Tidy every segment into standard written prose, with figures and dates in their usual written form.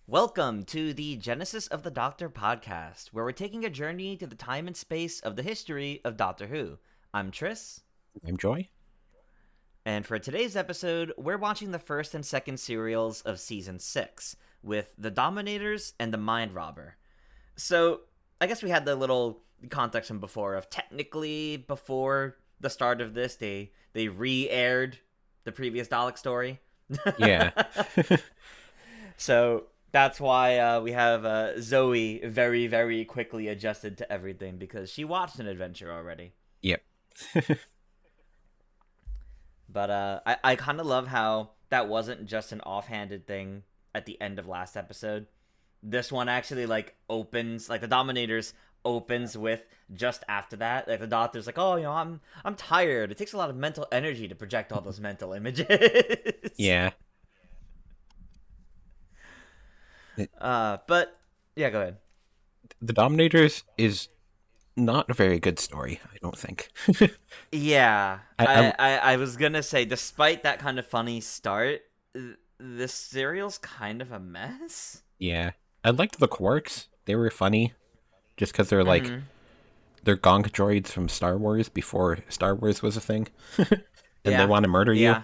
Welcome to the Genesis of the Doctor podcast, where we're taking a journey to the time and space of the history of Doctor Who. I'm Tris, I'm Joy. and for today's episode, we're watching the first and second serials of Season 6, with the Dominators and the Mind Robber. So, I guess we had the little context from before of technically, before the start of this, they re-aired the previous Dalek story. Yeah. So that's why we have Zoe very, very quickly adjusted to everything because she watched an adventure already. Yep. But I kind of love how that wasn't just an offhanded thing at the end of last episode. This one actually opens, the Dominators opens with just after that. Like the doctor's like, oh, I'm tired. It takes a lot of mental energy to project all those mental images. Yeah. But yeah, go ahead. The Dominators is not a very good story, I don't think. Yeah, I- I was gonna say, despite that kind of funny start, this serial's kind of a mess. Yeah. I liked the quirks. They were funny just because they're Mhm. they're gonk droids from Star Wars before Star Wars was a thing. And they Yeah, want to murder you. yeah.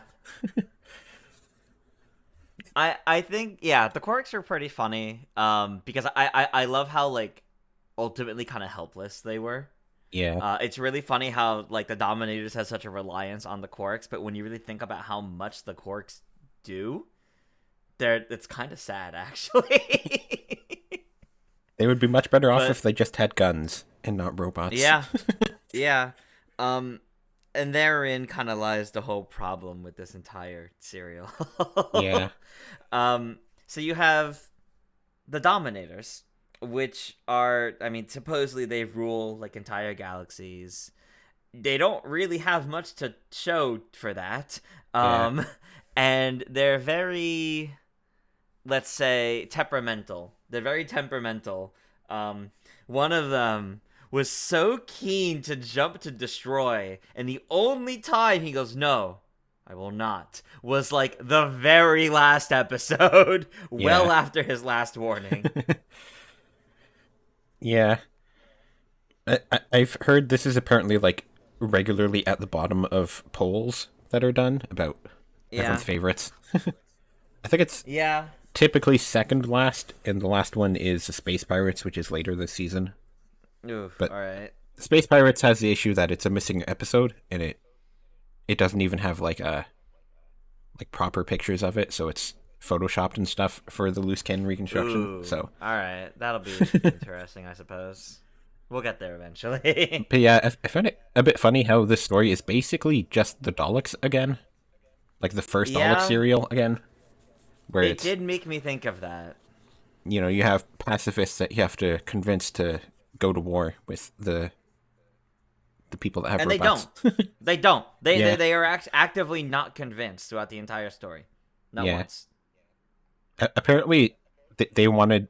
I think the quirks are pretty funny. Because I love how ultimately kind of helpless they were. Yeah. It's really funny how the Dominators has such a reliance on the Quarks, but when you really think about how much the Quarks do, it's kind of sad actually. They would be much better off But if they just had guns and not robots. yeah, yeah, and therein kind of lies the whole problem with this entire serial. Yeah. So you have the Dominators, which are, I mean, supposedly they rule entire galaxies. They don't really have much to show for that. Yeah. And they're very, let's say, temperamental. They're very temperamental. One of them was so keen to jump to destroy, and the only time he goes, no, I will not, was the very last episode, well Yeah. after his last warning. Yeah. I've heard this is apparently regularly at the bottom of polls that are done about Yeah. everyone's favorites. I think it's Yeah. typically second last, and the last one is the Space Pirates, which is later this season. Oof. But All right. Space Pirates has the issue that it's a missing episode, and it doesn't even have proper pictures of it, so it's photoshopped and stuff for the loose cannon reconstruction. Ooh. So, All right. That'll be interesting, I suppose. We'll get there eventually. but yeah, I found it a bit funny how this story is basically just the Daleks again, like the first Dalek Yeah. serial again, where It it's did make me think of that. you have pacifists that you have to convince to go to war with the people that have And robots. they don't. They don't. Yeah. They are actively not convinced throughout the entire story. Not Yeah. once. Apparently, they wanted.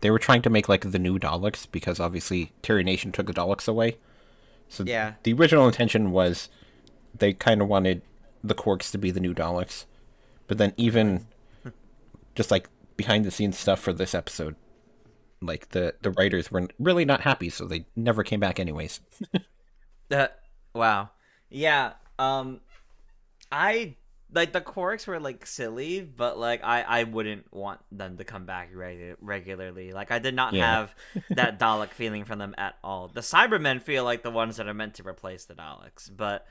They were trying to make the new Daleks because obviously Terry Nation took the Daleks away. So Yeah. the original intention was they kind of wanted the Quarks to be the new Daleks, but then even just behind the scenes stuff for this episode, the writers were really not happy, so they never came back anyways. Wow. Yeah. I the Quarks were silly, but I wouldn't want them to come back regularly. I did not Yeah. have that Dalek feeling from them at all. The Cybermen feel like the ones that are meant to replace the Daleks, but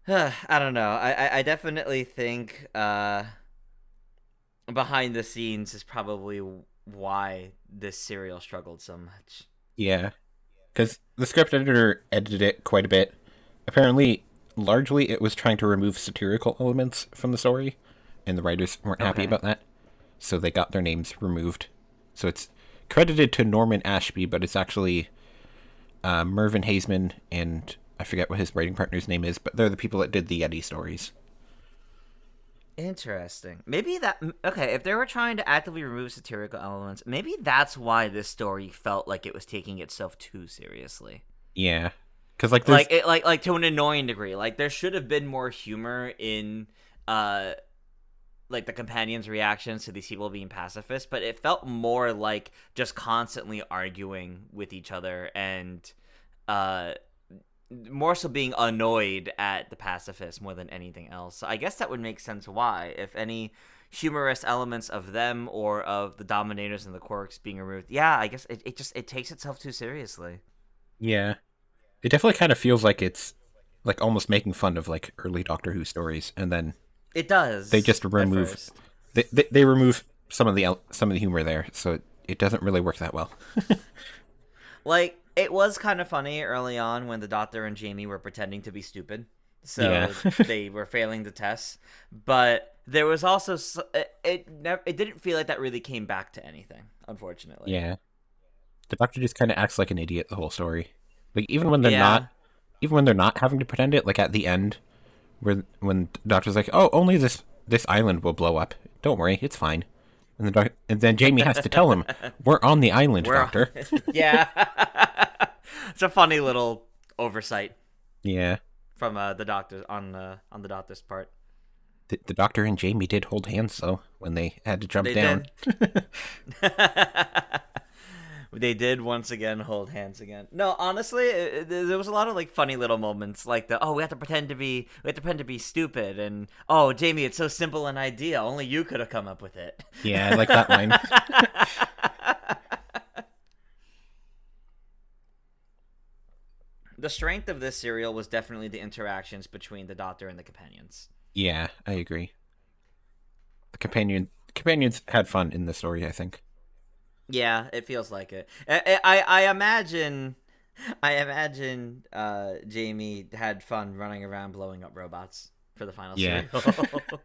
I don't know. I definitely think behind the scenes is probably why this serial struggled so much. Yeah, because the script editor edited it quite a bit. Apparently, largely it was trying to remove satirical elements from the story, and the writers weren't happy Okay. about that, so they got their names removed. So it's credited to Norman Ashby, but it's actually Mervyn Haseman, and I forget what his writing partner's name is, but they're the people that did the Yeti stories. Interesting. Maybe that okay, if they were trying to actively remove satirical elements, maybe that's why this story felt like it was taking itself too seriously. Yeah, because there's Like to an annoying degree. There should have been more humor in like the companions' reactions to these people being pacifists, but it felt more like just constantly arguing with each other and uh more so being annoyed at the pacifists more than anything else. So I guess that would make sense why, if any humorous elements of them or of the Dominators and the Quarks being removed, yeah, I guess it takes itself too seriously. Yeah. It definitely kind of feels like it's like almost making fun of like early Doctor Who stories, and then It they does just at remove first. they remove some of the humor there, so it doesn't really work that well. Like, it was kind of funny early on when the Doctor and Jamie were pretending to be stupid. Yeah. So they were failing the tests. But there was also. It didn't feel like that really came back to anything, unfortunately. Yeah. The Doctor just kind of acts like an idiot the whole story. Like Yeah. even when they're not having to pretend it, like at the end, where when the Doctor's like, "Oh, only this island will blow up. Don't worry, it's fine." And then Jamie has to tell him, "We're on the island, We're. Doctor." Yeah. It's a funny little oversight Yeah. from the Doctor on the Doctor's part. The Doctor and Jamie did hold hands though when they had to jump They down. did. They did once again hold hands again. No, honestly, there was a lot of like funny little moments, like the we have to pretend to be stupid, and oh, Jamie, it's so simple an idea, only you could have come up with it. Yeah, I like that line. The strength of this serial was definitely the interactions between the Doctor and the companions. Yeah, I agree. The companions had fun in the story, I think. Yeah, it feels like it. I imagine. I imagine Jamie had fun running around blowing up robots for the final Yeah. serial.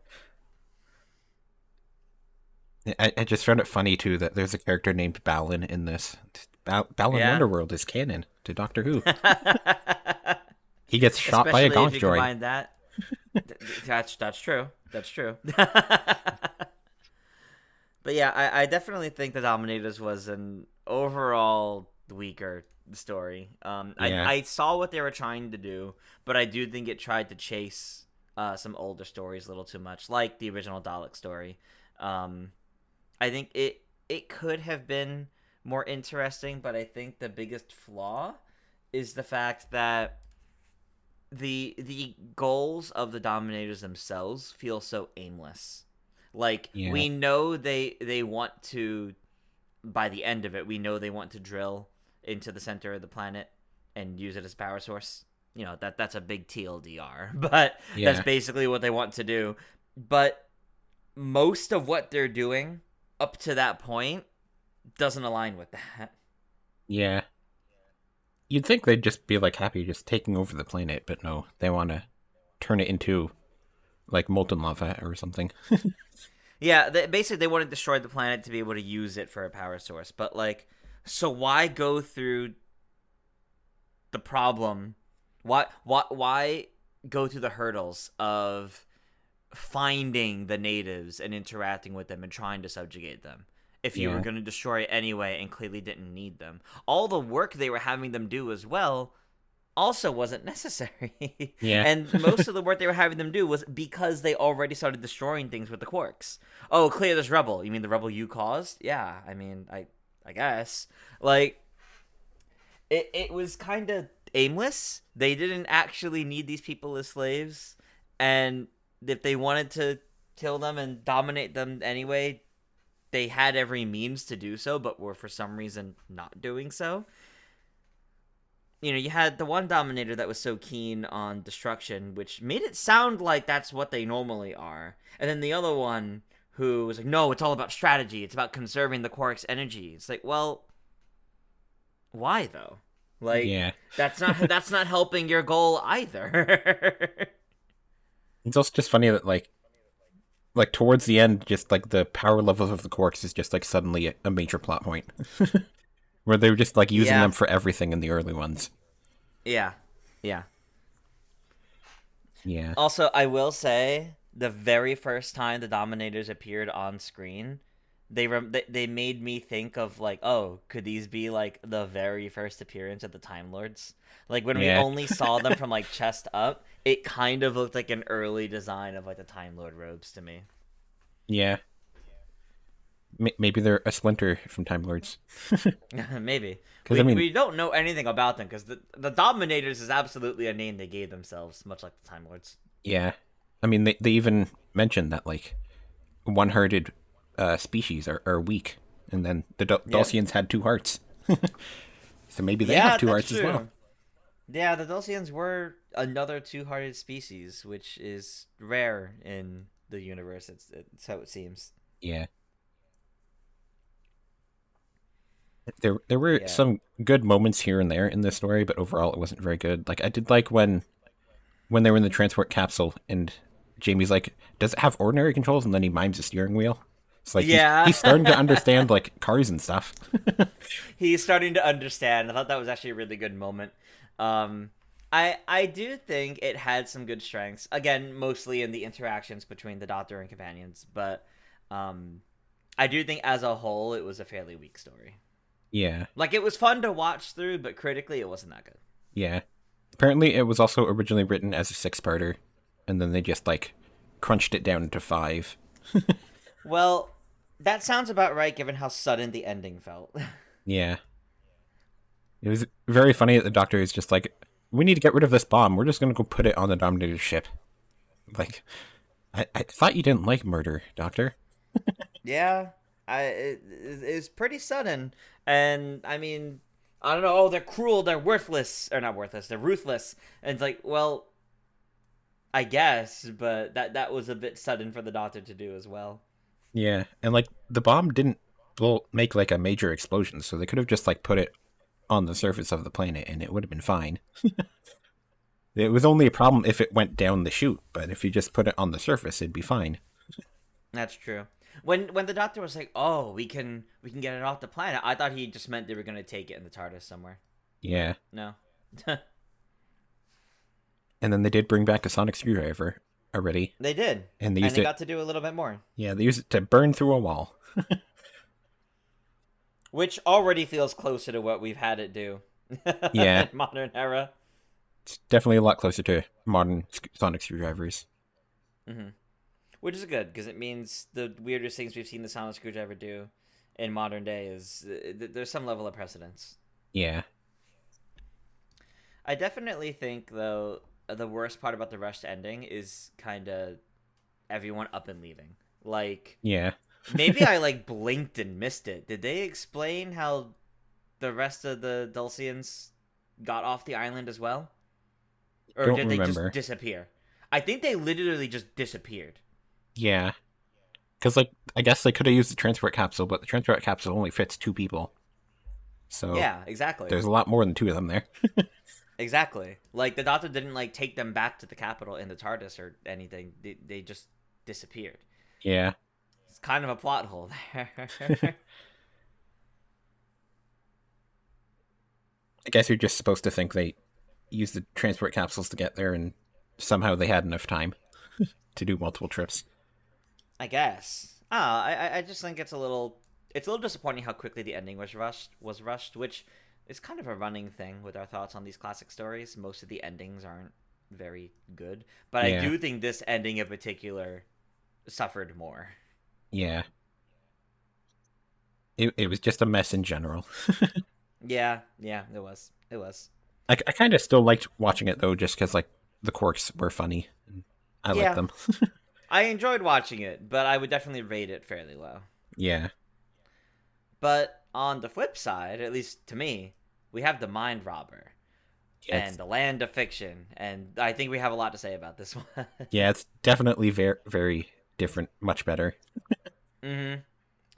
I just found it funny too that there's a character named Balin in this. Balin Yeah. Wonderworld is canon to Doctor Who. He gets shot by a Especially if gonk you droid. combine that. That's true. That's true. But yeah, I definitely think the Dominators was an overall weaker story. Yeah, I saw what they were trying to do, but I do think it tried to chase some older stories a little too much, like the original Dalek story. Um, I think it could have been more interesting, but I think the biggest flaw is the fact that the goals of the Dominators themselves feel so aimless. Like, yeah, we know they want to, by the end of it, we know they want to drill into the center of the planet and use it as power source. You know, that's a big TLDR, but that's yeah, basically what they want to do. But most of what they're doing up to that point doesn't align with that. yeah. You'd think they'd just be like happy just taking over the planet, but no, they want to turn it into like molten lava or something. Yeah, basically they want to destroy the planet to be able to use it for a power source. But like, so why go through the problem? Why go through the hurdles of finding the natives and interacting with them and trying to subjugate them if you were Yeah, going to destroy it anyway and clearly didn't need them? All the work they were having them do as well also wasn't necessary. yeah, And most of the work they were having them do was because they already started destroying things with the quarks. Oh, clear this rubble. You mean the rubble you caused? Yeah, I mean, I guess. Like, it was kind of aimless. They didn't actually need these people as slaves, and if they wanted to kill them and dominate them anyway, they had every means to do so, but were for some reason not doing so. You know, you had the one Dominator that was so keen on destruction, which made it sound like that's what they normally are. And then the other one who was like, no, it's all about strategy. It's about conserving the Quark's energy. It's like, well, why though? Like, yeah. that's not helping your goal either. It's also just funny that like towards the end, just like the power levels of the Quarks is just like suddenly a major plot point, where they were just like using them Yeah, for everything in the early ones. yeah, yeah. Yeah, Also, I will say the very first time the Dominators appeared on screen, they made me think of like, oh, could these be like the very first appearance of the Time Lords? Like when we yeah, only saw them from like chest up, it kind of looked like an early design of like the Time Lord robes to me. Yeah, maybe they're a splinter from Time Lords. Maybe. Because I mean, We don't know anything about them because the Dominators is absolutely a name they gave themselves, much like the Time Lords. yeah, I mean they even mentioned that like one-hearted species are weak, and then the Yep. Dulcians had two hearts, so maybe they have Yeah, two that's hearts as well. true. Yeah, the Dulcians were another two-hearted species, which is rare in the universe. It's how it seems. Yeah, there were Yeah. some good moments here and there in this story, but overall it wasn't very good. Like I did like when they were in the transport capsule and Jamie's like, "Does it have ordinary controls?" And then he mimes a steering wheel. It's like he's starting to Yeah. understand like cars and stuff. He's starting to understand. I thought that was actually a really good moment. Um, I do think it had some good strengths. Again, mostly in the interactions between the Doctor and companions, but um, I do think as a whole it was a fairly weak story. Yeah, Like it was fun to watch through, but critically it wasn't that good. yeah. Apparently, it was also originally written as a six-parter, and then they just like crunched it down to five. Well, that sounds about right given how sudden the ending felt. Yeah, it was very funny that the Doctor is just like, "We need to get rid of this bomb. We're just gonna go put it on the Dominator ship." Like, I thought you didn't like murder, Doctor. Yeah, it's pretty sudden, and I mean, I don't know. Oh, they're cruel. They're worthless, or not worthless. They're ruthless, and it's like, well, I guess, but that was a bit sudden for the Doctor to do as well. Yeah, and like the bomb didn't make like a major explosion, so they could have just like put it on the surface of the planet, and it would have been fine. It was only a problem if it went down the chute, but if you just put it on the surface, it'd be fine. That's true. When the Doctor was like, "Oh, we can get it off the planet," I thought he just meant they were gonna take it in the TARDIS somewhere, but Yeah, no. and then they did bring back a sonic screwdriver already, They did, and they and used they it. got to do a little bit more, Yeah, they used it to burn through a wall. which already feels closer to what we've had it do Yeah, in modern era. it's definitely a lot closer to modern sonic screwdrivers. Hmm. Which is good because it means the weirdest things we've seen the sonic screwdriver do in modern day is there's some level of precedence. Yeah, I definitely think though the worst part about the rushed ending is kind of everyone up and leaving. Like yeah. maybe I like blinked and missed it. Did they explain how the rest of the Dulcians got off the island as well, or Don't did they just remember. disappear? I think they literally just disappeared. Yeah, because like I guess they could have used the transport capsule, but the transport capsule only fits two people, so Yeah, exactly. there's a lot more than two of them there. Exactly. Like the Doctor didn't like take them back to the capital in the TARDIS or anything. They just disappeared. Yeah, It's kind of a plot hole there. I guess you're just supposed to think they used the transport capsules to get there, and somehow they had enough time to do multiple trips. I guess. I just think it's a little disappointing how quickly the ending was rushed, which is kind of a running thing with our thoughts on these classic stories. Most of the endings aren't very good, but I Yeah, do think this ending in particular suffered more. yeah. It was just a mess in general. Yeah, yeah, it was. It was. I kind of still liked watching it though, just because like the quirks were funny. And I like Yeah, them. I enjoyed watching it, but I would definitely rate it fairly low. Yeah, But on the flip side, at least to me, we have the Mind Robber yeah, and the Land of Fiction, and I think we have a lot to say about this one. it's definitely very different, much better. Hmm.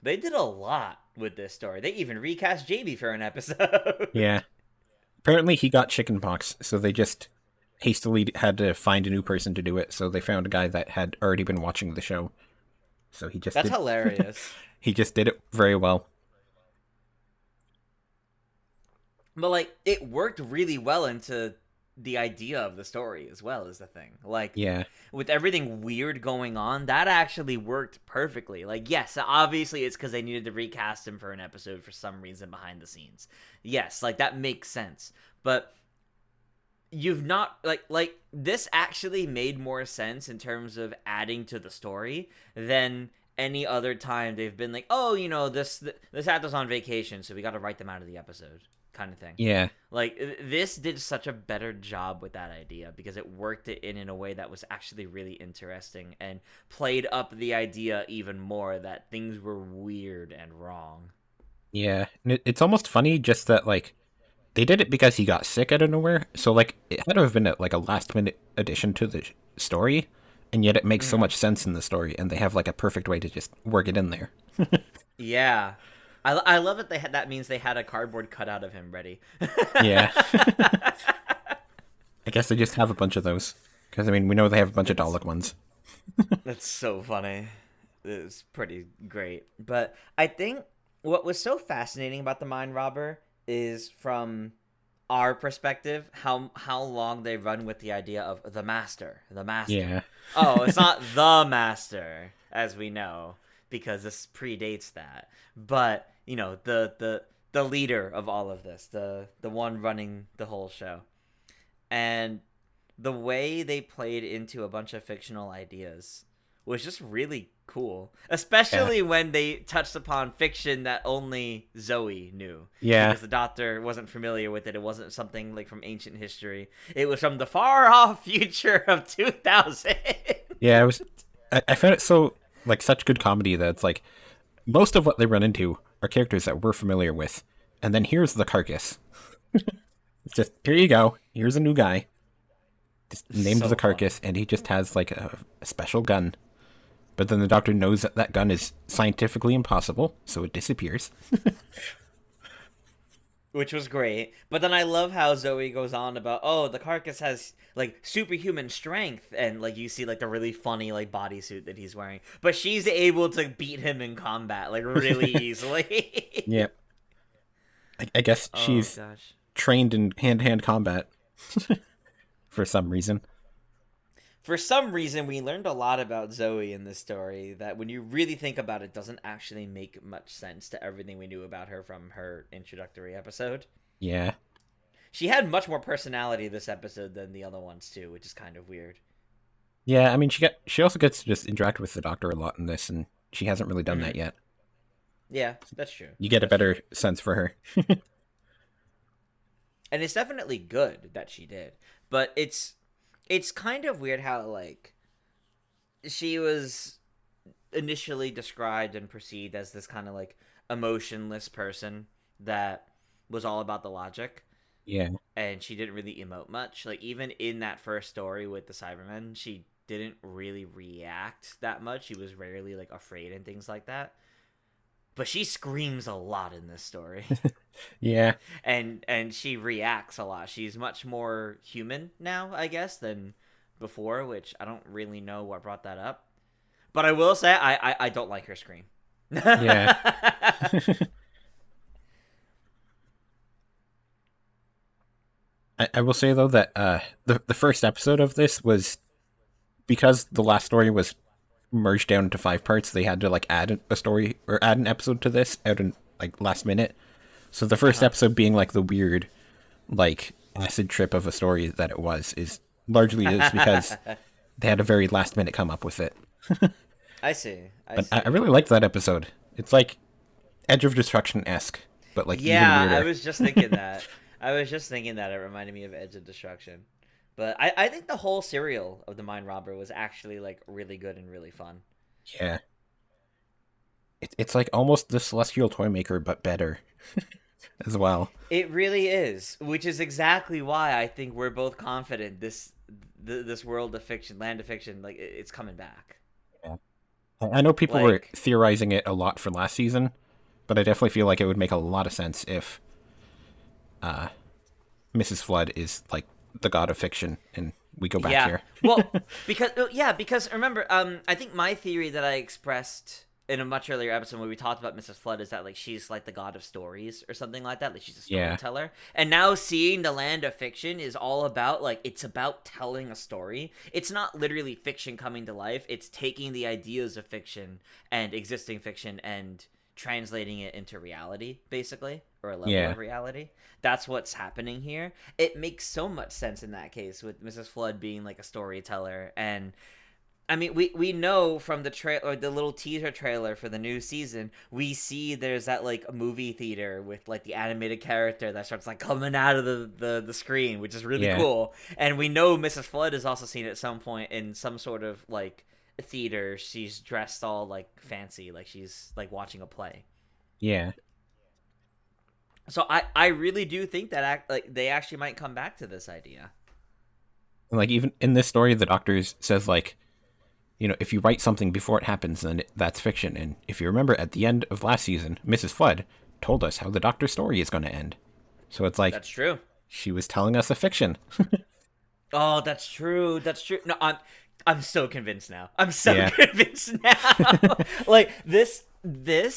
They did a lot with this story. They even recast JB for an episode. Yeah, apparently he got chickenpox, so they just hastily had to find a new person to do it. So they found a guy that had already been watching the show. So That's hilarious. he just did it very well. But like it worked really well into the idea of the story as well is the thing. Like Yeah, with everything weird going on, that actually worked perfectly. Like yes, obviously it's cuz they needed to recast him for an episode for some reason behind the scenes. Yes, like that makes sense. But you've not this actually made more sense in terms of adding to the story than any other time they've been like, oh, this actor's on vacation, so we got to write them out of the episode, kind of thing. Yeah. Like, this did such a better job with that idea because it worked it in a way that was actually really interesting and played up the idea even more that things were weird and wrong. Yeah. And it's almost funny just that, like, they did it because he got sick out of nowhere. So, like, it had to have been like a last minute addition to the story. And yet it makes so Mm-hmm. much sense in the story. And they have, like, a perfect way to just work it in there. Yeah. I love that that means they had a cardboard cutout of him ready. Yeah. I guess they just have a bunch of those. Because, I mean, we know they have a bunch of Dalek ones. That's so funny. It's pretty great. But I think what was so fascinating about the Mind Robber is from our perspective how long they run with the idea of the master, the master. Yeah. Oh, it's not the master as we know because this predates that. But, the leader of all of this, the one running the whole show. And the way they played into a bunch of fictional ideas was just really cool, Yeah. especially when they touched upon fiction that only Zoe knew. Yeah. Because the Doctor wasn't familiar with it. It wasn't something like from ancient history. It was from the far off future of 2000. Yeah, it was. I found it so, like, such good comedy that it's like most of what they run into are characters that we're familiar with, and then here's the carcass. It's just, here you go. Here's a new guy, just named So the funny. carcass, and he just has like a special gun. But then the Doctor knows that that gun is scientifically impossible, so it disappears. Which was great. But then I love how Zoe goes on about, oh, the carcass has like superhuman strength, and like you see like the really funny like bodysuit that he's wearing. But she's able to beat him in combat like really easily. Yeah, I guess Oh she's gosh. trained in hand-to-hand combat for some reason. For some reason, we learned a lot about Zoe in this story that, when you really think about it, doesn't actually make much sense to everything we knew about her from her introductory episode. Yeah, She had much more personality this episode than the other ones too, which is kind of weird. yeah. I mean, she also gets to just interact with the Doctor a lot in this, and she hasn't really done that Hmm. yet. Yeah, that's true. You get a That's true. better sense for her. And it's definitely good that she did. But it's kind of weird how like she was initially described and perceived as this kind of like emotionless person that was all about the logic, Yeah, and she didn't really emote much. Like, even in that first story with the Cybermen, she didn't really react that much. She was rarely like afraid and things like that. But she screams a lot in this story. yeah, And she reacts a lot. She's much more human now, I guess, than before, which I don't really know what brought that up. But I will say I don't like her scream. yeah. I will say though that the first episode of this was, because the last story was merged down into 5 parts. They had to like add a story or add an episode to this out in like last minute. So the first Uh-huh. episode being like the weird, like acid trip of a story that it was is largely is because they had a very last minute come up with it. I see. I But I see. really liked that episode. It's like Edge of Destruction esque, but like even Yeah, I weirder. was just thinking that. I was just thinking that it reminded me of Edge of Destruction. But I think the whole serial of the Mind Robber was actually like really good and really fun. Yeah, it's like almost the Celestial Toymaker, but better as well. It really is, which is exactly why I think we're both confident this world of fiction, land of fiction, like it's coming back. Yeah. I know people were Like, theorizing it a lot for last season, but I definitely feel like it would make a lot of sense if Mrs. Flood is like the god of fiction, and we go back yeah. here. Well, because remember, I think my theory that I expressed in a much earlier episode where we talked about Mrs. Flood is that like she's like the god of stories or something like that. Like she's a Yeah, storyteller. And now seeing the land of fiction is all about like it's about telling a story. It's not literally fiction coming to life. It's taking the ideas of fiction and existing fiction and translating it into reality, basically, or a level yeah, of reality. That's what's happening here. It makes so much sense in that case with Mrs. Flood being like a storyteller, and I mean, we know from the or the little teaser trailer for the new season, we see there's that like movie theater with like the animated character that starts like coming out of the screen, which is really Yeah, cool. And we know Mrs. Flood is also seen at some point in some sort of like theater. She's dressed all like fancy, like she's like watching a play. yeah. So I really do think that like they actually might come back to this idea. And like even in this story, the doctor says like, if you write something before it happens, then that's fiction. And if you remember, at the end of last season, Mrs. Flood told us how the doctor's story is going to end. So it's like That's true. she was telling us a fiction. Oh, that's true. That's true. No, I'm so convinced now. I'm so Yeah, convinced now. Like this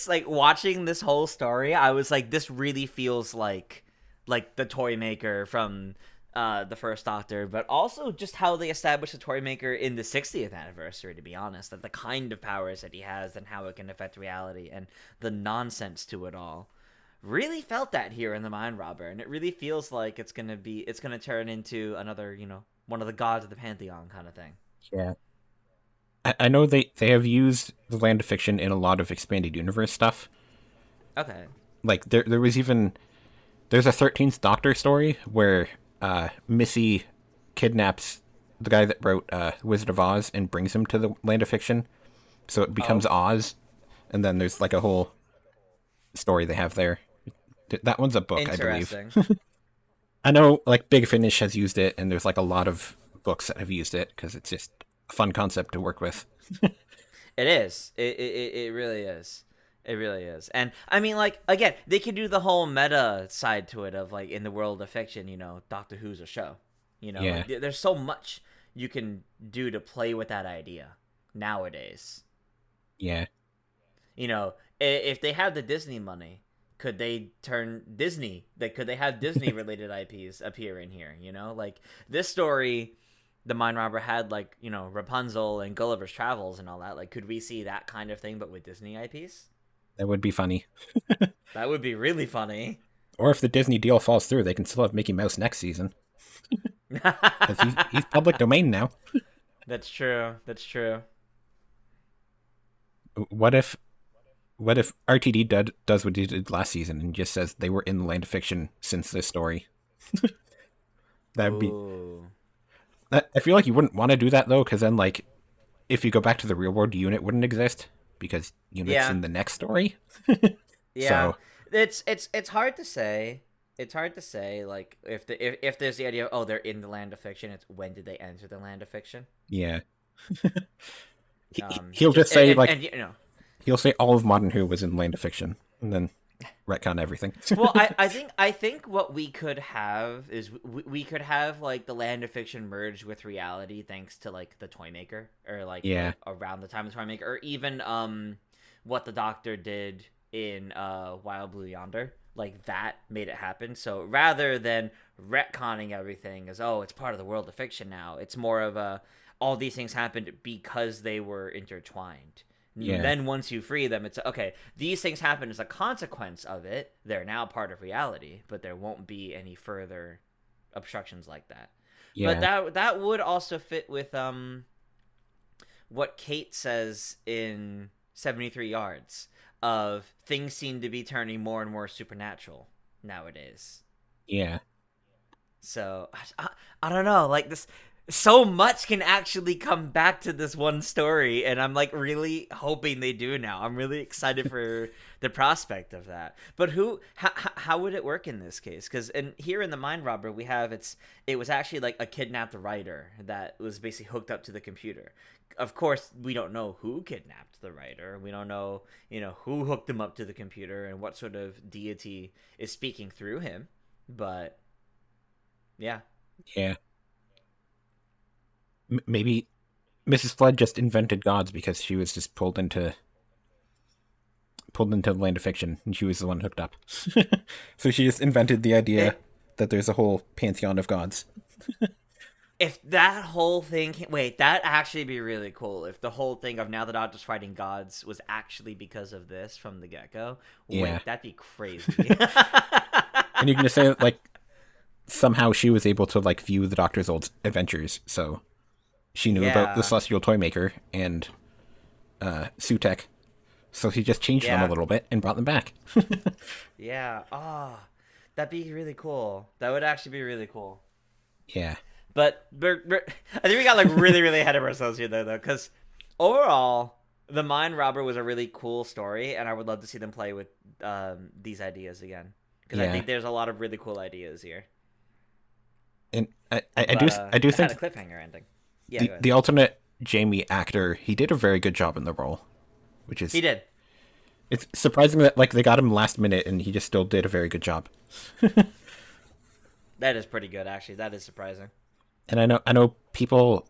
like watching this whole story, I was like this really feels like the toy maker from the first Doctor, but also just how they established the toy maker in the 60th anniversary, to be honest, that the kind of powers that he has and how it can affect reality and the nonsense to it all. Really felt that here in the Mind Robber, and it really feels like it's gonna turn into another, one of the gods of the pantheon kind of thing. yeah. I know they have used the land of fiction in a lot of expanded universe stuff. Okay. Like there was even there's a 13th Doctor story where Missy kidnaps the guy that wrote Wizard of Oz and brings him to the land of fiction, so it becomes Oh, Oz, and then there's like a whole story they have there. That one's a book, I believe. interesting. I know, like Big Finish has used it, and there's like a lot of books that have used it because it's just a fun concept to work with. It is. It really is. It really is. And I mean, like, again, they could do the whole meta side to it of, like, in the world of fiction, Doctor Who's a show. Yeah, Like, there's so much you can do to play with that idea nowadays. yeah, If they have the Disney money, could they turn Disney? Could they have Disney related IPs appear in here? Like this story, the Mind Robber had like Rapunzel and Gulliver's Travels and all that. Like, could we see that kind of thing but with Disney IPs? that would be funny. That would be really funny. Or if the Disney deal falls through, they can still have Mickey Mouse next season because he's public domain now. That's true. That's true. What if RTD does what he did last season and just says they were in the land of fiction since this story? That'd be. Ooh. I feel like you wouldn't want to do that though, because then like if you go back to the real world, Unit wouldn't exist because Unit's Yeah. in the next story. Yeah. So It's hard to say. It's hard to say like if there's the idea of, oh, they're in the land of fiction, it's when did they enter the land of fiction? yeah, Um he'll just just say and he'll say all of Modern Who was in land of fiction, and then retcon everything. well, I think what we could have is we could have like the land of fiction merged with reality thanks to like the toy maker or Yeah, like around the time of the toy maker, or even what the Doctor did in Wild Blue Yonder, like that made it happen. So rather than retconning everything as, oh, it's part of the world of fiction now, it's more of a, all these things happened because they were intertwined. yeah, Then once you free them, it's okay, these things happen as a consequence of it, they're now part of reality, but there won't be any further obstructions like that. But yeah, that would also fit with what Kate says in 73 Yards of things seem to be turning more and more supernatural nowadays. yeah, So I don't know, like this, so much can actually come back to this one story, and I'm like really hoping they do now. I'm really excited for the prospect of that. But how would it work in this case? Because here in the Mind Robber, we have it was actually like a kidnapped writer that was basically hooked up to the computer. Of course, we don't know who kidnapped the writer. We don't know, who hooked him up to the computer and what sort of deity is speaking through him. But yeah. yeah. Maybe Mrs. Flood just invented gods because she was just pulled into the land of fiction, and she was the one hooked up. So she just invented the idea that there's a whole pantheon of gods. If that whole thing wait, that'd actually be really cool if the whole thing of now the Doctor's fighting gods was actually because of this from the get-go. Yeah. Wait, that'd be crazy. And you can just say that, like, somehow she was able to like view the Doctor's old adventures, so she knew about the Yeah. Celestial Toymaker and Sutek, so he just changed them a Yeah. little bit and brought them back. Yeah. That'd be really cool. That would actually be really cool. Yeah, But I think we got like really, really ahead of ourselves here, though, because overall, the Mind Robber was a really cool story, and I would love to see them play with these ideas again, because I yeah, think there's a lot of really cool ideas here. and But I do it had think a cliffhanger ending. Yeah, the go ahead. the alternate Jamie actor, he did a very good job in the role, which He is did. it's surprising that like they got him last minute and he just still did a very good job. That is pretty good, actually. That is surprising. And I know people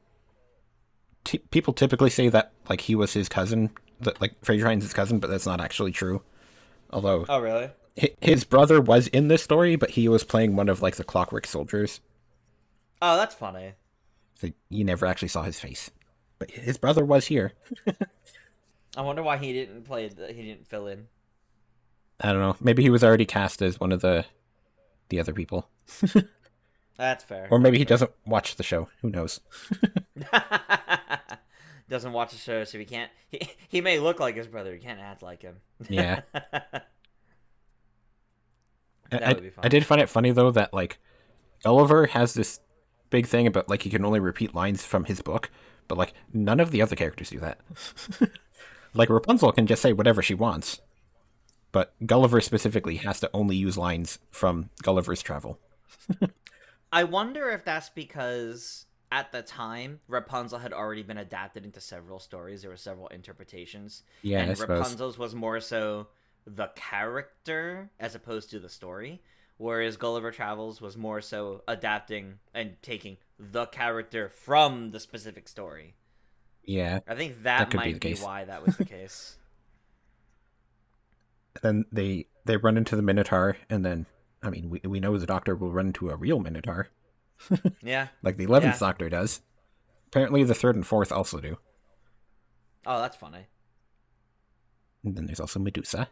typically say that like he was his cousin, that like Fraser Hines' his cousin, but that's not actually true. Although Oh, really? his brother was in this story, but he was playing one of like the Clockwork Soldiers, Oh, that's funny. so you never actually saw his face. But his brother was here. I wonder why he didn't play. He didn't fill in. I don't know. Maybe he was already cast as one of the other people, That's fair. or maybe That's he fair. doesn't watch the show. Who knows? Doesn't watch the show, so he can't. He may look like his brother. He can't act like him. Yeah. That would be fun. I did find it funny though that like Gulliver has this big thing about like he can only repeat lines from his book, but like none of the other characters do that. Like Rapunzel can just say whatever she wants, but Gulliver specifically has to only use lines from Gulliver's Travel. I wonder if that's because at the time Rapunzel had already been adapted into several stories. There were several interpretations, Yeah, I and suppose. Rapunzel's was more so the character as opposed to the story, whereas Gulliver Travels was more so adapting and taking the character from the specific story. Yeah, I think that that could be the might be case. why that was the case. Then they run into the Minotaur, and then I mean we know the Doctor will run into a real Minotaur, Yeah, like the 11th yeah. Doctor does. Apparently the third and fourth also do. Oh, that's funny. And then there's also Medusa.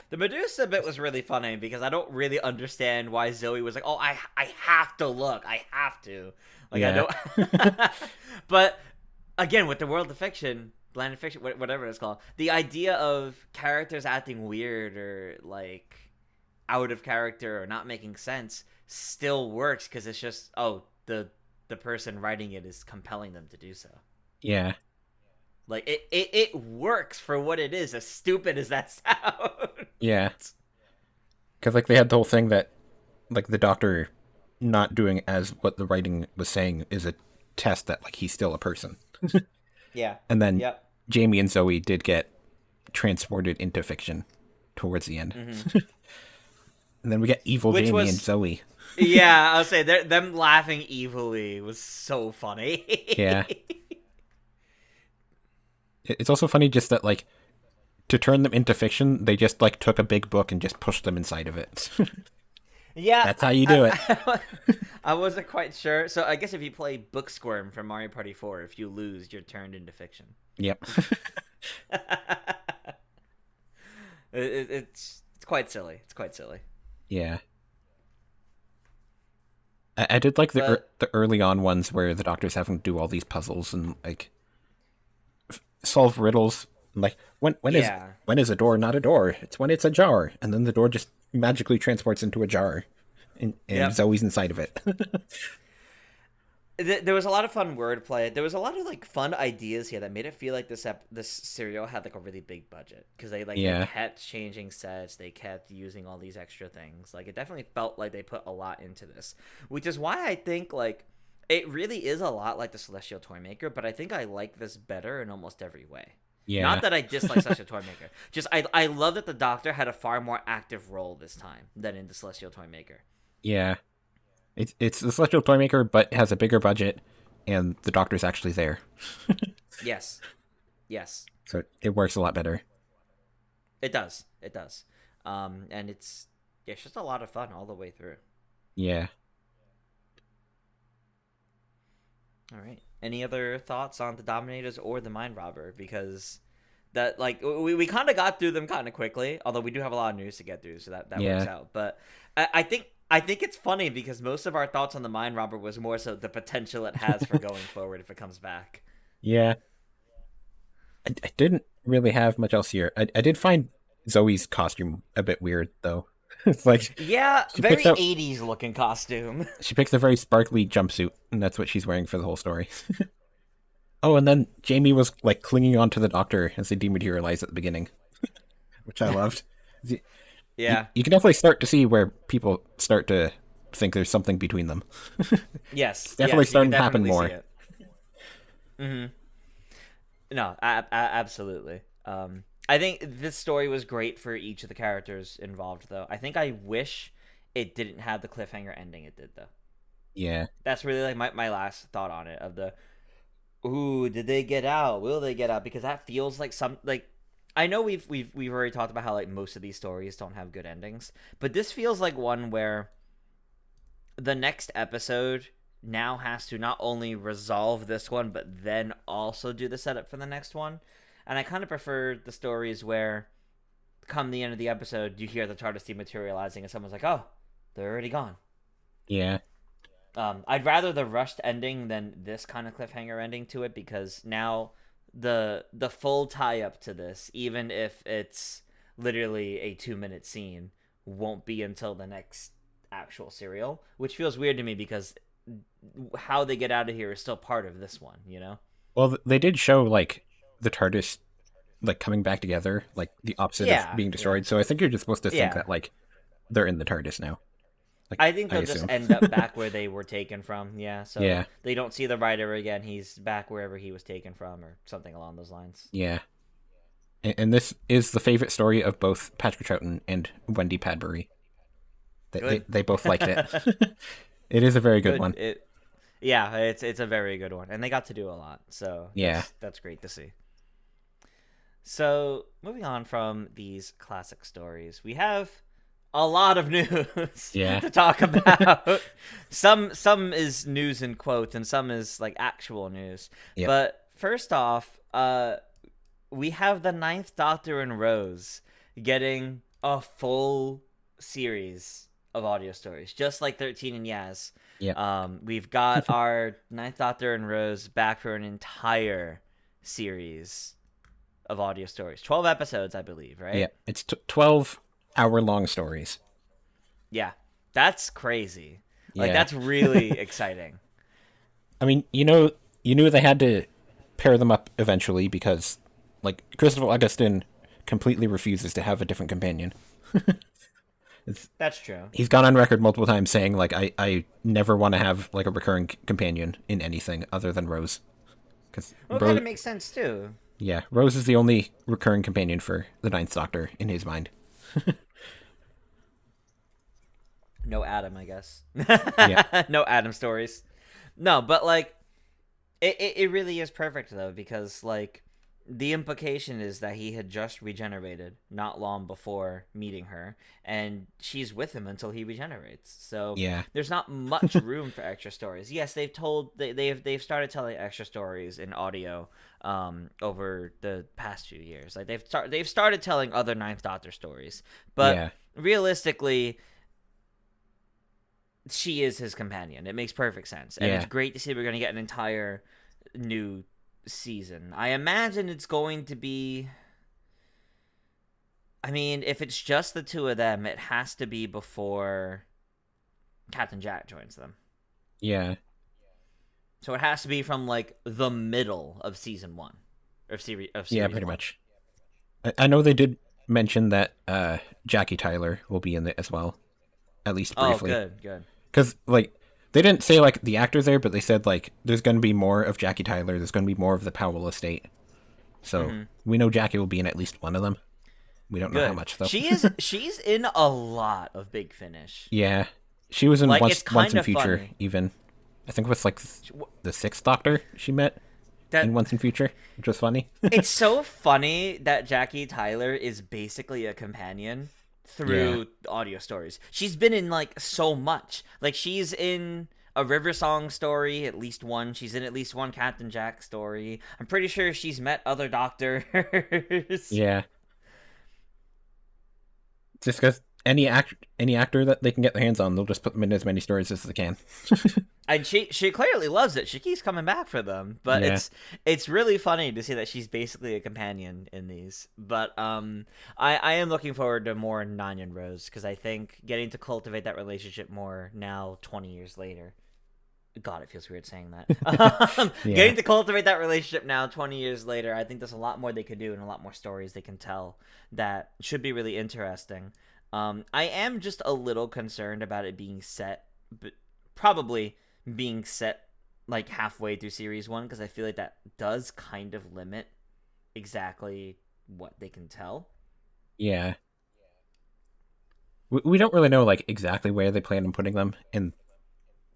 The Medusa bit was really funny because I don't really understand why Zoe was like, "Oh, I have to look. I have to." Like I Yeah. don't. But again, with the world of fiction, land of fiction, whatever it's called, the idea of characters acting weird or like out of character or not making sense still works because it's just the person writing it is compelling them to do so. Yeah. Like it works for what it is, as stupid as that sounds. Yeah. Because like they had the whole thing that like the Doctor not doing as what the writing was saying is a test that like he's still a person. Yeah. And then Yep. Jamie and Zoe did get transported into fiction towards the end. Mm-hmm. And then we get evil Which Jamie and was Zoe. yeah, I'll say them laughing evilly was so funny. Yeah. It's also funny just that like to turn them into fiction, they just like took a big book and just pushed them inside of it. Yeah, That's how you do it. I wasn't quite sure. So I guess if you play Book Squirm from Mario Party 4, if you lose, you're turned into fiction. Yep. It's quite silly. It's quite silly. Yeah. I did like But the early on ones where the Doctor's having to do all these puzzles and like solve riddles. Like yeah, when is a door not a door? It's when it's a jar, and then the door just magically transports into a jar, and yep. Zoe's inside of it. There was a lot of fun wordplay. There was a lot of like fun ideas here that made it feel like this serial had like a really big budget because they Yeah. kept changing sets, they kept using all these extra things. Like it definitely felt like they put a lot into this, which is why I think like it really is a lot like the Celestial Toymaker. But I think I like this better in almost every way. Yeah. Not that I dislike Celestial Toymaker, just I love that the Doctor had a far more active role this time than in the Celestial Toymaker. Yeah. It's the Celestial Toymaker, but has a bigger budget, and the Doctor's actually there, Yes, yes. so it works a lot better. It does. It does. And it's just a lot of fun all the way through. Yeah. All right. Any other thoughts on the Dominators or the Mind Robber? Because that like we kind of got through them kind of quickly, although we do have a lot of news to get through, so that Yeah. works out. But I think I think it's funny because most of our thoughts on the Mind Robber was more so the potential it has for going forward if it comes back. Yeah, I didn't really have much else here. I did find Zoe's costume a bit weird though. It's like Yeah, she picks very out 80s looking costume. she picks a very sparkly jumpsuit, and that's what she's wearing for the whole story. Oh, and then Jamie was like clinging on to the doctor as they dematerialize at the beginning, which I loved. Yeah. You can definitely start to see where people start to think there's something between them. It's Yes, definitely yes, you can starting to happen definitely see more. it. Hmm. No, absolutely. I think this story was great for each of the characters involved, though. I think I wish it didn't have the cliffhanger ending it did, though. Yeah, That's really like my last thought on it of the ooh, did they get out? Will they get out? Because that feels like some like I know we've already talked about how like most of these stories don't have good endings, but this feels like one where the next episode now has to not only resolve this one but then also do the setup for the next one. And I kind of prefer the stories where come the end of the episode you hear the TARDIS dematerializing and someone's like, "Oh, they're already gone." yeah. I'd rather the rushed ending than this kind of cliffhanger ending to it because now the full tie up to this, even if it's literally a 2 minute scene, won't be until the next actual serial, which feels weird to me because how they get out of here is still part of this one, you know? Well, they did show like the TARDIS like coming back together, like the opposite of Yeah, being yeah, destroyed. So I think you're just supposed to think yeah. that like they're in the TARDIS now. Like I think I they'll just assume. end up back where they were taken from. Yeah, so Yeah, they don't see the writer again. He's back wherever he was taken from, or something along those lines. yeah. And this is the favorite story of both Patrick Troughton and Wendy Padbury. Good. They both liked it. It is a very good Good. one. Yeah, it's a very good one, and they got to do a lot, so Yeah, that's great to see. So moving on from these classic stories, we have a lot of news yeah, to talk about. Some is news in quotes, and some is like actual news. yep, But first off, we have the Ninth Doctor and Rose getting a full series of audio stories, just like 13 and Yaz. yep, We've got our Ninth Doctor and Rose back for an entire series of audio stories. 12 episodes, I believe, right? yep. It's 12-hour-long stories. Yeah. That's crazy. Like, Yeah. that's really exciting. I mean, you knew they had to pair them up eventually because, like, Christopher Augustin completely refuses to have a different companion. That's true. He's gone on record multiple times saying, like, I never want to have, like, a recurring companion in anything other than Rose. Because Well, it kind of makes sense, too. yeah, Rose is the only recurring companion for the Ninth Doctor in his mind. No Adam, I guess. Yeah, No Adam stories. No, but, like, it really is perfect, though, because, like, the implication is that he had just regenerated not long before meeting her, and she's with him until he regenerates. So yeah, there's not much room for extra stories. Yes, they've started telling extra stories in audio over the past few years. Like they've started telling other Ninth Doctor stories, but yeah, realistically, she is his companion. It makes perfect sense, and it's yeah. great to see we're going to get an entire new season. I imagine it's going to be. I mean, if it's just the two of them, it has to be before Captain Jack joins them. Yeah. So it has to be from like the middle of season one, or series Yeah, pretty one. much. I know they did mention that Jackie Tyler will be in it as well, at least Oh, briefly. good, good. Because, like, they didn't say, like, the actor there, but they said, like, there's going to be more of Jackie Tyler, there's going to be more of the Powell estate. So, Mm-hmm. we know Jackie will be in at least one of them. We don't know how Good. much, though. She's in a lot of Big Finish. Yeah. She was in Like Once, it's Once kind in of Future, funny. even. I think it was, like, the Sixth Doctor she met in That Once in Future, which was funny. it's so funny that Jackie Tyler is basically a companion through audio stories. She's been in like so much. Like she's in a River Song story, at least one. She's in at least one Captain Jack story. I'm pretty sure she's met other doctors. Yeah. Just because any actor that they can get their hands on, they'll just put them in as many stories as they can. And she clearly loves it. She keeps coming back for them. But Yeah. it's really funny to see that she's basically a companion in these. But I am looking forward to more Nanya and Rose, because I think getting to cultivate that relationship more now, 20 years later. God, it feels weird saying that. Yeah. Getting to cultivate that relationship now, 20 years later, I think there's a lot more they could do and a lot more stories they can tell that should be really interesting. I am just a little concerned about it being set, but probably being set like halfway through series one, because I feel like that does kind of limit exactly what they can tell. Yeah. We don't really know like exactly where they plan on putting them, and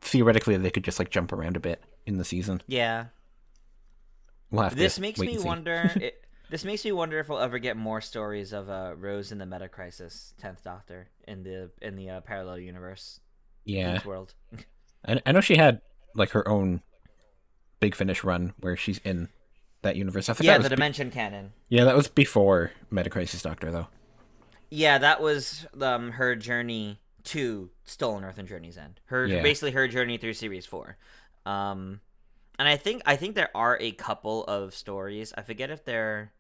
theoretically they could just like jump around a bit in the season. Yeah, We'll have to this makes wait me and see. wonder. This makes me wonder if we'll ever get more stories of Rose in the Meta Crisis 10th Doctor in the parallel universe, Yeah. Geek's World. I know she had like her own Big Finish run where she's in that universe. I think Yeah, that the was Dimension Canon. yeah, that was before Metacrisis Doctor though. Yeah, that was her journey to Stolen Earth and Journey's End. Yeah. Basically her journey through series 4. Um and I think there are a couple of stories. I forget if they're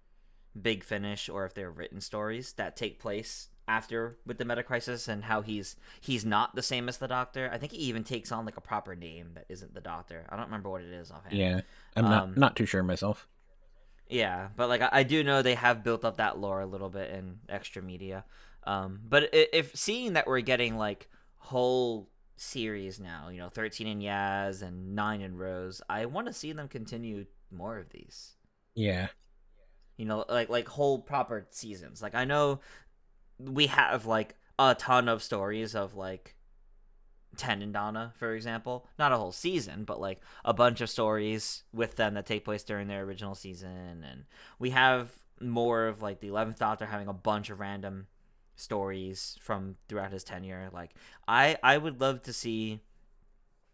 Big Finish or if they're written stories that take place after with the Meta Crisis, and how he's not the same as the Doctor. I think he even takes on like a proper name that isn't the Doctor. I don't remember what it is offhand. Yeah. I'm Um not too sure myself. Yeah, but like I do know they have built up that lore a little bit in extra media. But if seeing that we're getting like whole series now, 13 in Yaz and 9 in Rose, I want to see them continue more of these. Yeah. Like whole proper seasons. Like I know we have like a ton of stories of like 10 and Donna, for example. Not a whole season, but like a bunch of stories with them that take place during their original season. And we have more of like the 11th Doctor having a bunch of random stories from throughout his tenure. Like I would love to see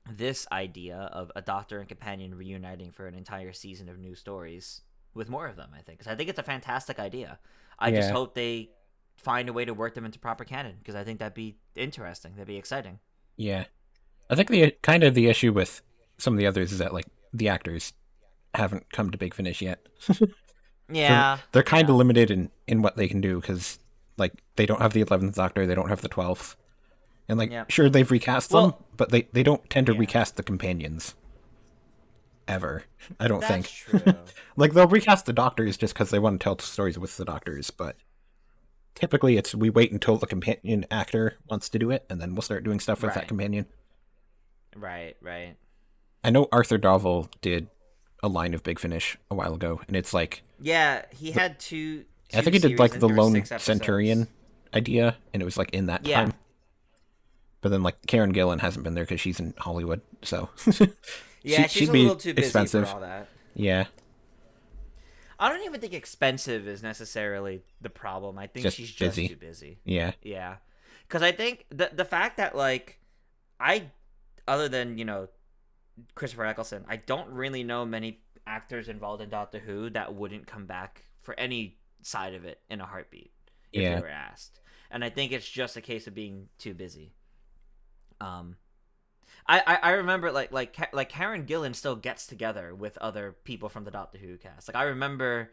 this idea of a Doctor and companion reuniting for an entire season of new stories with more of them, I think. Because I think it's a fantastic idea. I just Yeah. hope they find a way to work them into proper canon, because I think that'd be interesting. That'd be exciting. Yeah. I think the kind of the issue with some of the others is that like the actors haven't come to Big Finish yet. So Yeah, they're kind of yeah, limited in what they can do cuz like they don't have the 11th Doctor, they don't have the 12th. And like yeah. sure they've recast them, Well, but they don't tend to yeah, recast the companions ever. I don't that's think. true. Like they'll recast the Doctors just cuz they want to tell stories with the Doctors, but typically it's we wait until the companion actor wants to do it and then we'll start doing stuff with that Right, companion. right, right. I know Arthur Dovell did a line of Big Finish a while ago, and it's like Yeah, he had two I two think he did series like and the there were Lone 6 episodes. Centurion idea, and it was like in that Yeah, time. But then like Karen Gillan hasn't been there because she's in Hollywood, so yeah, she's she'd a be little too busy for expensive. all that. Yeah, I don't even think expensive is necessarily the problem. I think just she's just too busy. busy. Yeah, Yeah, because I think the fact that like I, other than Christopher Eccleston, I don't really know many actors involved in Doctor Who that wouldn't come back for any side of it in a heartbeat if they yeah, were asked. And I think it's just a case of being too busy. Um, I remember like Karen Gillan still gets together with other people from the Doctor Who cast. Like I remember,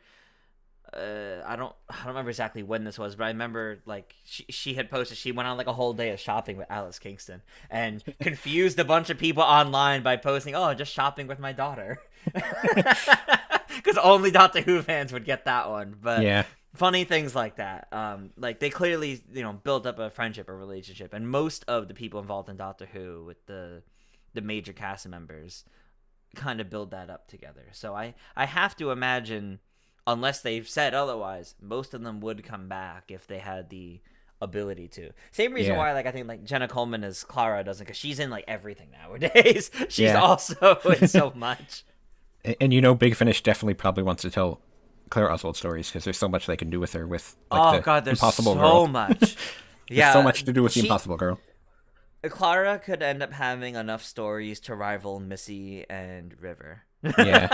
I don't remember exactly when this was, but I remember like she had posted she went on like a whole day of shopping with Alice Kingston and confused a bunch of people online by posting, "Oh, just shopping with my daughter," because only Doctor Who fans would get that one. But yeah, funny things like that, like they clearly built up a friendship or relationship, and most of the people involved in Doctor Who with the major cast members kind of build that up together. So I have to imagine, unless they've said otherwise, most of them would come back if they had the ability to. Same reason yeah, why like I think like Jenna Coleman as Clara doesn't, because she's in like everything nowadays. She's yeah. also in so much. And Big Finish definitely probably wants to tell Claire Oswald stories because there's so much they can do with her with like Oh the god, there's Impossible so Girl. much. There's so Yeah, much to do with the she Impossible Girl. Clara could end up having enough stories to rival Missy and River. Yeah,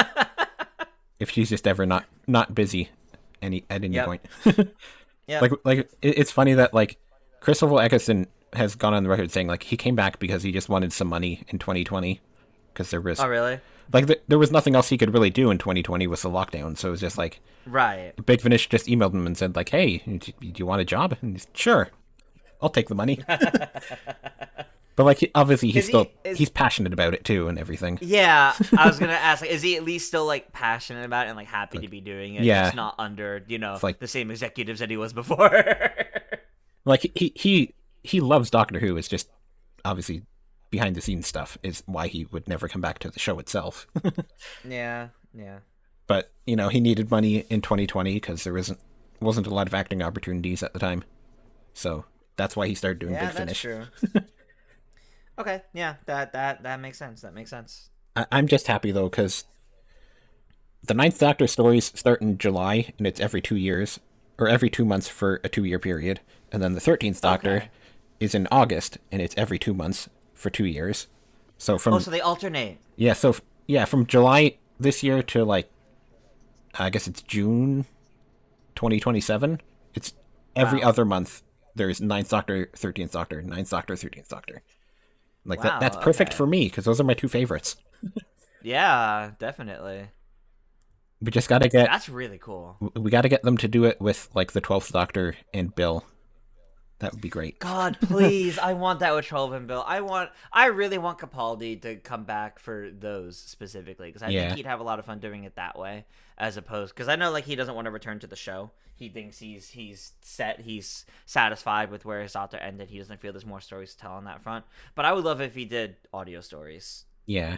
if she's just ever not busy at any Yep. point. Yep. It's funny that like Christopher Eccleston has gone on the record saying like he came back because he just wanted some money in 2020 because there was Oh, really? like there was nothing else he could really do in 2020 with the lockdown. So it was just like Right. Big Finish just emailed him and said like, "Hey, do you want a job?" And he's, sure, I'll take the money. But like obviously Is he? he's passionate about it too and everything. Yeah, I was gonna ask. Like, is he at least still like passionate about it and like happy to be doing it? Yeah. Just not under It's like the same executives that he was before. like he loves Doctor Who. It's just obviously behind the scenes stuff is why he would never come back to the show itself. Yeah. Yeah. But he needed money in 2020 because there wasn't a lot of acting opportunities at the time, so that's why he started doing Yeah, Big that's Finish. true. Okay. Yeah. That makes sense. That makes sense. I'm just happy though because the Ninth Doctor stories start in July and it's every 2 years or every 2 months for a 2 year period, and then the 13th Doctor Okay. is in August and it's every 2 months for 2 years. So from Oh, so they alternate. yeah, from July this year to like I guess it's June 2027. It's every Wow. other month. There's Ninth Doctor, 13th Doctor, Ninth Doctor, 13th Doctor. Like that's Wow. perfect Okay. for me because those are my two favorites. Yeah. Definitely. We just gotta get That's really cool. we gotta get them to do it with like the 12th Doctor and Bill. That would be great. God, please! I want that with 12 and Bill. I really want Capaldi to come back for those specifically because I think Yeah, he'd have a lot of fun doing it that way, as opposed because I know like he doesn't want to return to the show. He thinks he's set, he's satisfied with where his Doctor ended. He doesn't feel there's more stories to tell on that front. But I would love if he did audio stories yeah,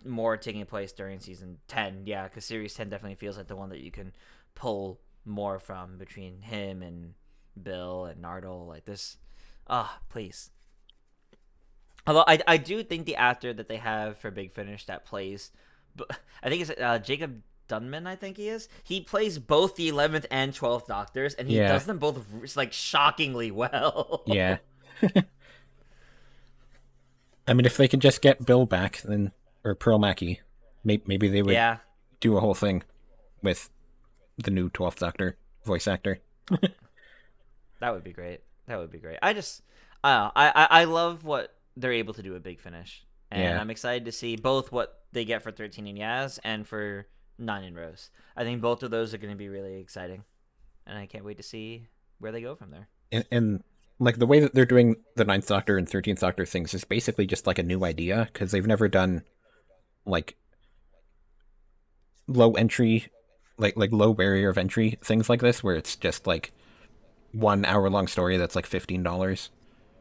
more taking place during season 10. Yeah, because series 10 definitely feels like the one that you can pull more from between him and Bill and Nardole, like this. Ah, please. Although I do think the actor that they have for Big Finish that plays, I think it's Jacob Dunman. I think he is. He plays both the 11th and 12th Doctors, and he yeah, does them both like shockingly well. yeah. I mean, if they could just get Bill back, then or Pearl Mackie, maybe they would Yeah, do a whole thing with the new 12th Doctor voice actor. that would be great. That would be great. I love what they're able to do with Big Finish, and Yeah. I'm excited to see both what they get for 13 and Yaz and for 9 and Rose. I think both of those are going to be really exciting, and I can't wait to see where they go from there. And like the way that they're doing the Ninth Doctor and 13th Doctor things is basically just like a new idea because they've never done like low entry, like low barrier of entry things like this where it's just like 1 hour long story that's like $15,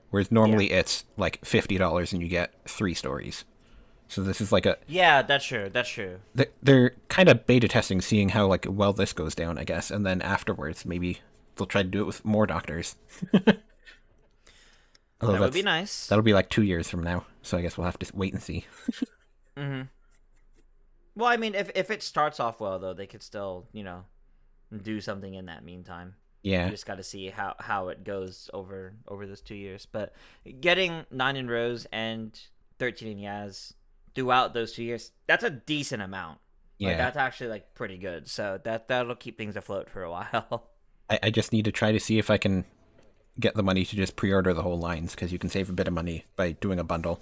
whereas Yeah. normally it's like $50 and you get 3 stories. So this is like Yeah, that's true. That's true. they're kind of beta testing, seeing how like well this goes down, I guess, and then afterwards maybe they'll try to do it with more doctors. Although That would be nice. that'll be like 2 years from now, so I guess we'll have to wait and see. Mm-hmm. Well, I mean, if it starts off well, though, they could still, do something in that meantime. You Yeah, just got to see how it goes over those 2 years. But getting 9 in Rose and 13 in Yaz throughout those 2 years, that's a decent amount. Like, yeah. that's actually like pretty good. So that'll keep things afloat for a while. I just need to try to see if I can get the money to just pre-order the whole lines because you can save a bit of money by doing a bundle.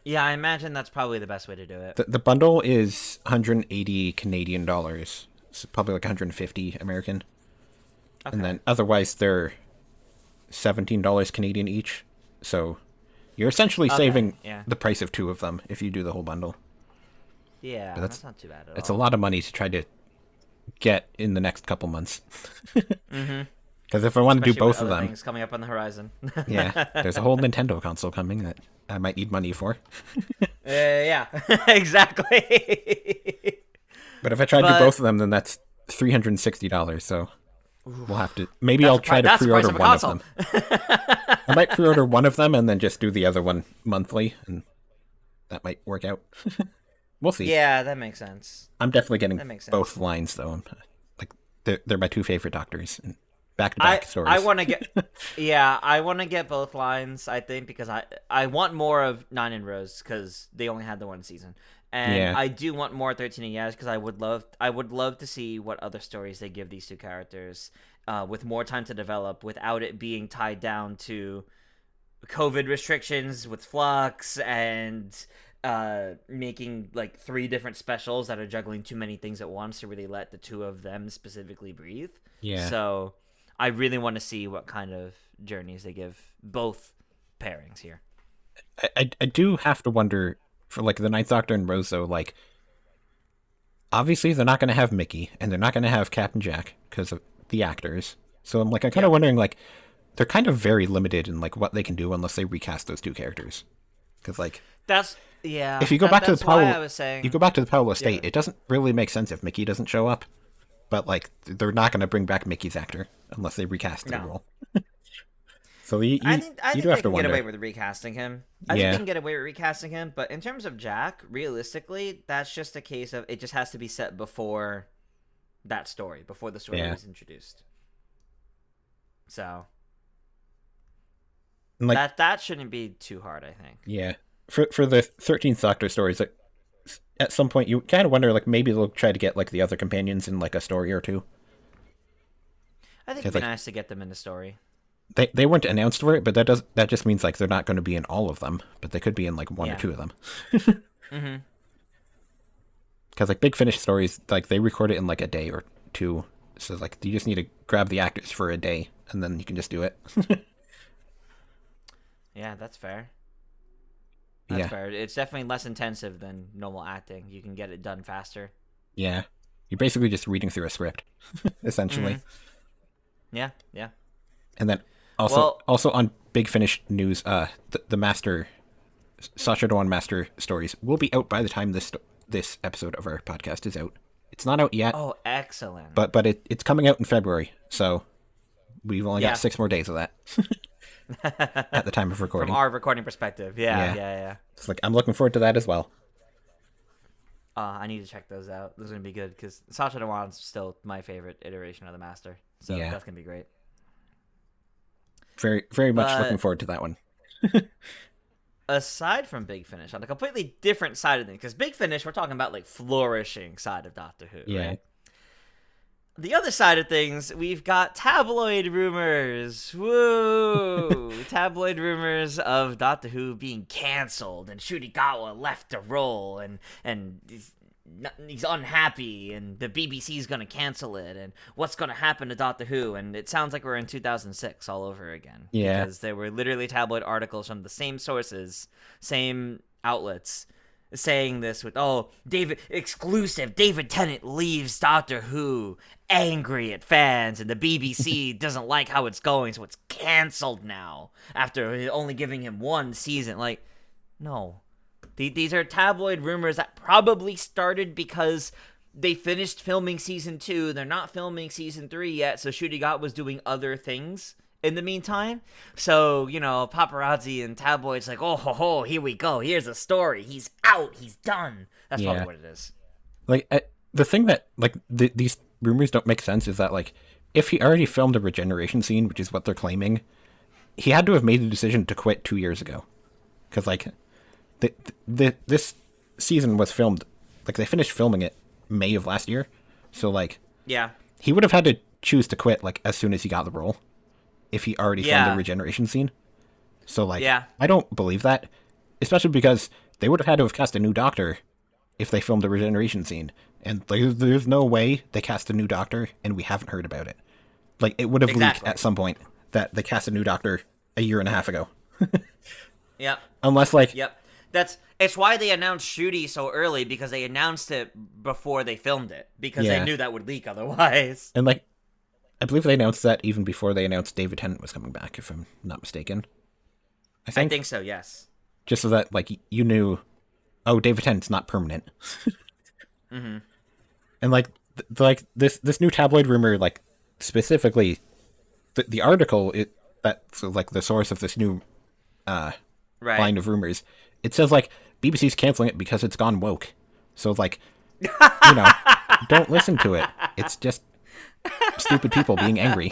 Yeah, I imagine that's probably the best way to do it. The bundle is 180 Canadian dollars, so probably like 150 American, Okay. and then otherwise they're $17 Canadian each. So you're essentially Okay, saving yeah. the price of two of them if you do the whole bundle. Yeah, But that's not too bad at It's all. a lot of money to try to get in the next couple months. Mm-hmm. Because if I want to do Especially with both of other them, things coming up on the horizon. yeah, there's a whole Nintendo console coming that I might need money for. Yeah, exactly. But if I try to But- do both of them, then that's $360. So we'll have to. Maybe I'll try to that's the price pre-order of a one of console. them. I might pre-order one of them and then just do the other one monthly, and that might work out. We'll see. Yeah, that makes sense. I'm definitely getting That makes sense. both lines though. Like they're my two favorite doctors, and I back-to-back stories. I want to get yeah, I want to get both lines. I think because I want more of 9 and Rose because they only had the one season, and Yeah. I do want more 13 and Yaz because I would love to see what other stories they give these two characters, with more time to develop without it being tied down to COVID restrictions with Flux and making like 3 different specials that are juggling too many things at once to really let the 2 of them specifically breathe. Yeah. So I really want to see what kind of journeys they give both pairings here. I do have to wonder for like the Ninth Doctor and Rose though, like obviously they're not going to have Mickey and they're not going to have Captain Jack because of the actors. So I'm kind of wondering like they're kind of very limited in like what they can do unless they recast those 2 characters. Because like that's if you go back to the Powell, you go back to the Powell estate, it doesn't really make sense if Mickey doesn't show up. But like they're not going to bring back Mickey's actor unless they recast the role. So I think do have they to can wonder. get away with recasting him. I think they can get away with recasting him, but in terms of Jack, realistically, that's just a case of it just has to be set before that story, before the story was introduced. So like, that shouldn't be too hard, I think. Yeah. For the 13th Doctor stories, like, at some point you kind of wonder like maybe they'll try to get like the other companions in like a story or 2. I think it'd be nice to get them in the story. They weren't announced for it, but that just means like they're not going to be in all of them, but they could be in like 1 or 2 of them. Mm-hmm. Because like Big Finish stories, like they record it in like a day or 2, so like you just need to grab the actors for a day, and then you can just do it. Yeah, that's fair. That's fair. It's definitely less intensive than normal acting. You can get it done faster. Yeah, you're basically just reading through a script, essentially. Mm-hmm. Yeah. And then also on Big Finish news, the Master Sacha Dhawan Master stories will be out by the time this episode of our podcast is out. It's not out yet. Oh, excellent! But it's coming out in February, so we've only got 6 more days of that at the time of recording. From our recording perspective, yeah. It's like I'm looking forward to that as well. I need to check those out. Those are gonna be good because Sacha Dhawan's still my favorite iteration of the Master, so that's gonna be great. Very, very much looking forward to that one. Aside from Big Finish, on a completely different side of things, because Big Finish, we're talking about like flourishing side of Doctor Who, right? The other side of things, we've got tabloid rumors. Woo! Tabloid rumors of Doctor Who being canceled, and Shudigawa left the role, and he's unhappy, and the BBC's gonna cancel it, and what's gonna happen to Doctor Who, and it sounds like we're in 2006 all over again. Yeah. Because there were literally tabloid articles from the same sources, same outlets, saying this with, David Tennant leaves Doctor Who angry at fans, and the BBC doesn't like how it's going, so it's canceled now, after only giving him 1 season. Like, no. These are tabloid rumors that probably started because they finished filming season 2. They're not filming season 3 yet, so Shudigawa was doing other things in the meantime. So, paparazzi and tabloids like, oh, ho, ho, here we go. Here's a story. He's out. He's done. That's probably what it is. Like, the thing that, like, these rumors don't make sense is that, like, if he already filmed a regeneration scene, which is what they're claiming, he had to have made the decision to quit 2 years ago. Because, like, this season was filmed, like they finished filming it May of last year, so like he would have had to choose to quit like as soon as he got the role if he already filmed the regeneration scene. So like I don't believe that, especially because they would have had to have cast a new Doctor if they filmed a regeneration scene, and like, there's no way they cast a new Doctor and we haven't heard about it. Like it would have leaked at some point that they cast a new Doctor a year and a half ago. Unless like It's why they announced Shooty so early, because they announced it before they filmed it, because they knew that would leak otherwise. And like, I believe they announced that even before they announced David Tennant was coming back, if I'm not mistaken. I think so, yes. Just so that like you knew, David Tennant's not permanent. Mm-hmm. And like, this new tabloid rumor, like specifically, the article that's like the source of this new line of rumors. It says, like, BBC's canceling it because it's gone woke. So, like, don't listen to it. It's just stupid people being angry.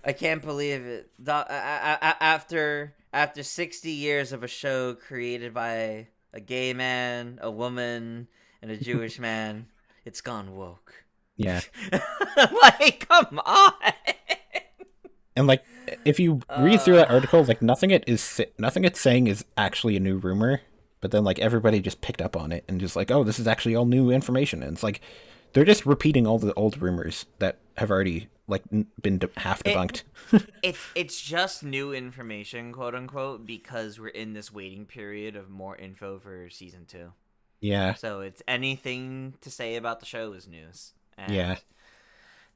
I can't believe it. After 60 years of a show created by a gay man, a woman, and a Jewish man, it's gone woke. Yeah. Like, come on. And like, if you read through that article, like nothing it's saying is actually a new rumor. But then like everybody just picked up on it and just like, oh, this is actually all new information. And it's like they're just repeating all the old rumors that have already like been half it debunked. it's just new information, quote unquote, because we're in this waiting period of more info for season 2. Yeah, So it's anything to say about the show is news, yeah. and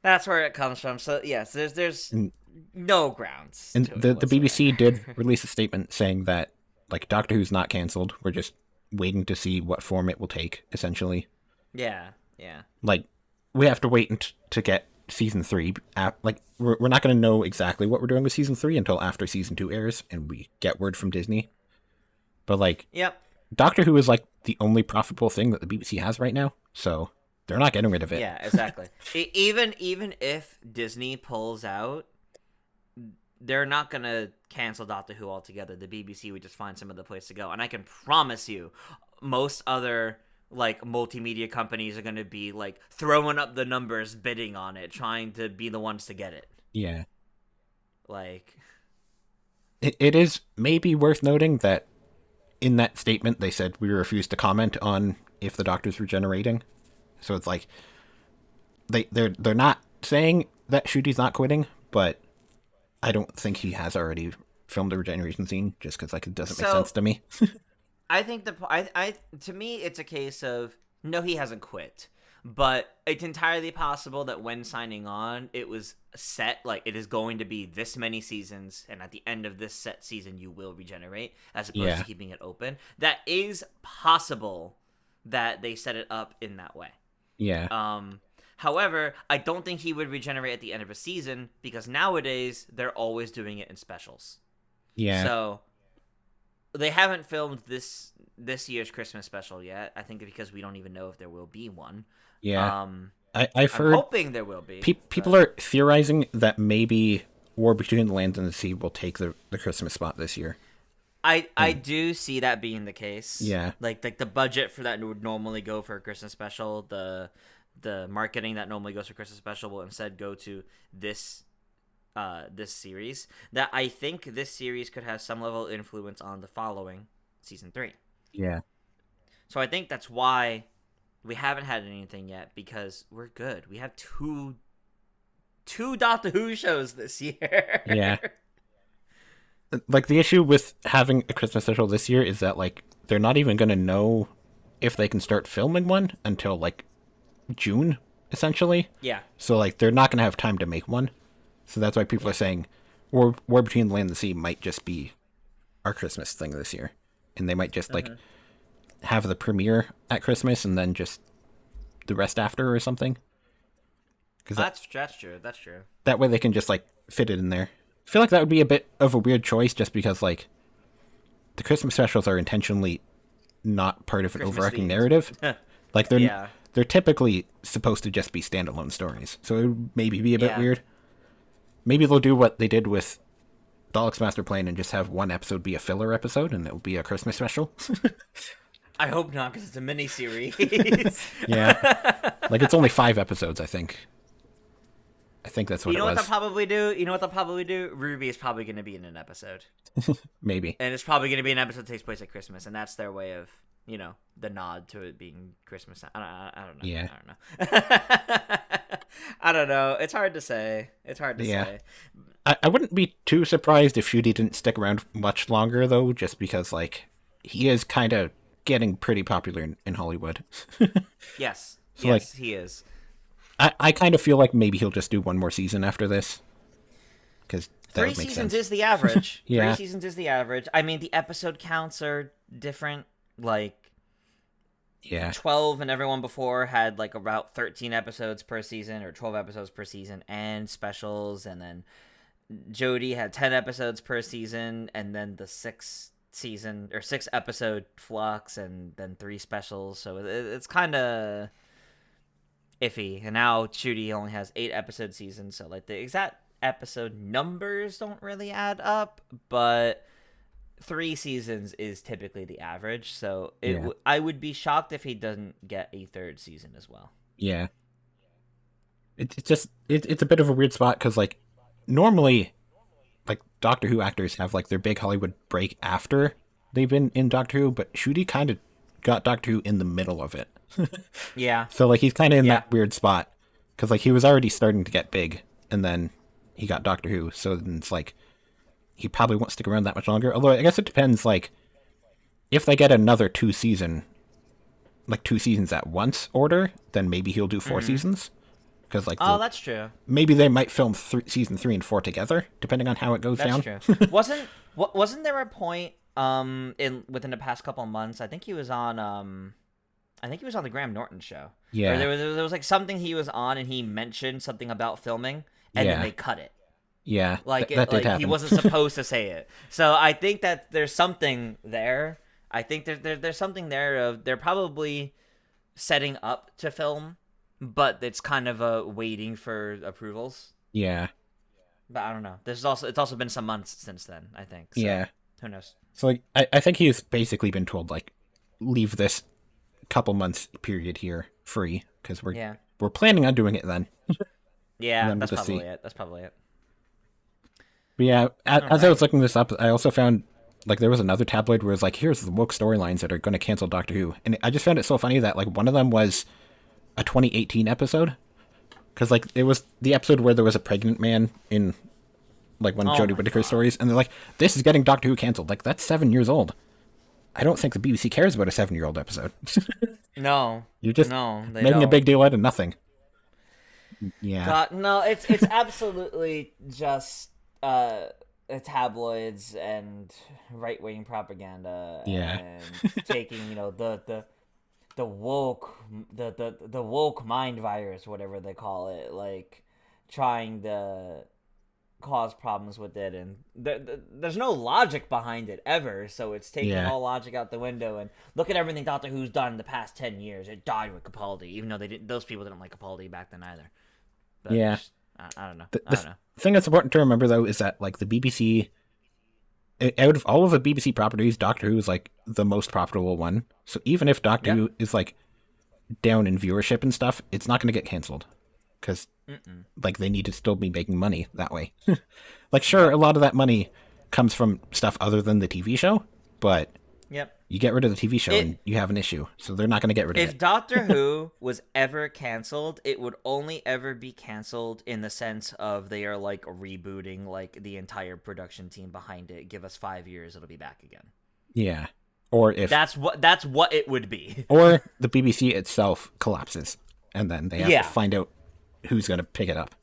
that's where it comes from. So yes, there's And no grounds and to it the BBC did whatsoever. release a statement saying that like Doctor Who's not canceled. We're just waiting to see what form it will take. Essentially, Yeah, yeah. like we have to wait to get season 3. Like we're not going to know exactly what we're doing with season 3 until after season 2 airs and we get word from Disney. But like Yep. Doctor Who is like the only profitable thing that the BBC has right now, so they're not getting rid of it. Yeah, exactly. Even if Disney pulls out, they're not gonna cancel Doctor Who altogether. The BBC would just find some other place to go, and I can promise you, most other like multimedia companies are gonna be like throwing up the numbers, bidding on it, trying to be the ones to get it. Yeah. Like, It is maybe worth noting that in that statement they said we refuse to comment on if the Doctor's regenerating. So it's like they're not saying that Shooty's not quitting, but I don't think he has already filmed the regeneration scene just because like it doesn't make sense so to me. I think I to me it's a case of no, he hasn't quit, but it's entirely possible that when signing on, it was set like it is going to be this many seasons, and at the end of this set season, you will regenerate, as opposed Yeah. to keeping it open. That is possible that they set it up in that way. Yeah. However, I don't think he would regenerate at the end of a season because nowadays they're always doing it in specials. Yeah. So they haven't filmed this year's Christmas special yet. I think because we don't even know if there will be one. Yeah. Um, I've I'm heard hoping there will be. people But are theorizing that maybe War Between the Land and the Sea will take the Christmas spot this year. I do see that being the case. Yeah. Like the budget for that would normally go for a Christmas special. The marketing that normally goes for Christmas special will instead go to this this series. That I think this series could have some level of influence on the following season 3. Yeah. So I think that's why we haven't had anything yet, because we're good. We have two Doctor Who shows this year. Yeah. Like the issue with having a Christmas special this year is that like they're not even going to know if they can start filming one until like June essentially. Yeah. So like they're not going to have time to make one. So that's why people are saying War Between the Land and the Sea might just be our Christmas thing this year. And they might just like have the premiere at Christmas and then just the rest after or something. Cuz That's true. That's true. that way they can just like fit it in there. I feel like that would be a bit of a weird choice just because like the Christmas specials are intentionally not part of an Christmas overarching themed. narrative. Like Yeah. they're typically supposed to just be standalone stories. So it would maybe be a bit Yeah. weird. Maybe they'll do what they did with Dalek's Master Plan and just have one episode be a filler episode and it'll be a Christmas special. I hope not, because it's a mini series. Yeah. Like it's only 5 episodes, I think. I think that's what You know it what was. they'll probably do? You know what they'll probably do? Ruby is probably going to be in an episode. Maybe. And it's probably going to be an episode that takes place at Christmas, and that's their way of, the nod to it being Christmas. I don't know. Yeah. I don't know. I don't know. It's hard to say. Say. I wouldn't be too surprised if Shooty didn't stick around much longer, though, just because, like, he is kind of getting pretty popular in Hollywood. Yes. So, Yes, like, he is. I kind of feel like maybe he'll just do one more season after this. Because that 3 would make seasons sense. is the average. Yeah. 3 seasons is the average. I mean, the episode counts are different. Like, Yeah. 12 and everyone before had like about 13 episodes per season or 12 episodes per season and specials, and then Jodie had 10 episodes per season, and then the 6 episode Flux, and then 3 specials. So it's kind of iffy. And now Jodie only has 8 episode seasons, so like the exact episode numbers don't really add up, but 3 seasons is typically the average, so Yeah. I would be shocked if he doesn't get a 3rd season as well. Yeah. It's a bit of a weird spot because like normally like Doctor Who actors have like their big Hollywood break after they've been in Doctor Who, but Ncuti kind of got Doctor Who in the middle of it. Yeah. So like he's kind of in Yeah. that weird spot because like he was already starting to get big, and then he got Doctor Who. So then it's like he probably won't stick around that much longer. Although I guess it depends. Like if they get another like 2 seasons at once order, then maybe he'll do 4 seasons. Because like Oh, that's true. maybe they might film season 3 and 4 together, depending on how it goes That's down. true. Wasn't there a point in within the past couple of months? I think he was on the Graham Norton show. Yeah. Or there was like something he was on and he mentioned something about filming and then Yeah. they cut it. Yeah, Like that did like happen. he wasn't supposed to say it. So I think that there's something there. I think there's something there of they're probably setting up to film, but it's kind of waiting for approvals. Yeah, But I don't know. It's also been some months since then, I think. So yeah. who knows? So like, I think he's basically been told like, leave this couple months period here free because Yeah. we're planning on doing it then. Yeah, then that's we'll just probably see. it. That's probably it. But yeah, as I right. was looking this up, I also found like there was another tabloid where it was like, here's the woke storylines that are going to cancel Doctor Who, and I just found it so funny that like one of them was a 2018 episode because like it was the episode where there was a pregnant man in like one of Oh Jodie my Whittaker's God. stories, and they're like, this is getting Doctor Who canceled. Like that's 7 years old. I don't think the BBC cares about a 7-year-old episode. No, You're just no, they making a don't. big deal out of nothing. Yeah, God, no, it's absolutely just tabloids and right wing propaganda yeah, and taking the woke the woke mind virus, whatever they call it, like trying to cause problems with it, and there's no logic behind it ever, so it's taking yeah, all logic out the window. And look at everything Doctor Who's done in the past 10 years. It died with Capaldi, even though those people didn't like Capaldi back then either. But yeah. I don't know. The, I the don't know. thing that's important to remember though is that like the BBC, out of all of the BBC properties, Doctor Who is like the most profitable one. So even if Doctor Yep. Who is like down in viewership and stuff, it's not going to get canceled because like they need to still be making money that way. Like sure, a lot of that money comes from stuff other than the TV show, but Yep. you get rid of the TV show It- and you have an issue. So they're not going to get rid of If it. Doctor Who was ever canceled, it would only ever be canceled in the sense of they are like rebooting like the entire production team behind it. Give us 5 years, it'll be back again. Yeah. Or if That's what it would be. or the BBC itself collapses and then they have Yeah. to find out who's going to pick it up.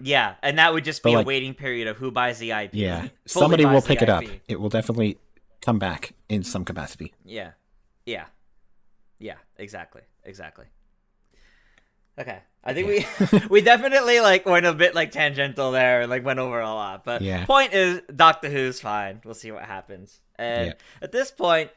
Yeah, and that would just But, be a like- waiting period of who buys the IP. Yeah. Fully Somebody buys will the pick it up. IP. It will definitely come back in some capacity. Yeah. Yeah. Yeah, exactly. Okay. I think we definitely like went a bit like tangential there and like went over a lot. But Yeah. point is Doctor Who's fine. We'll see what happens. And Yeah. at this point,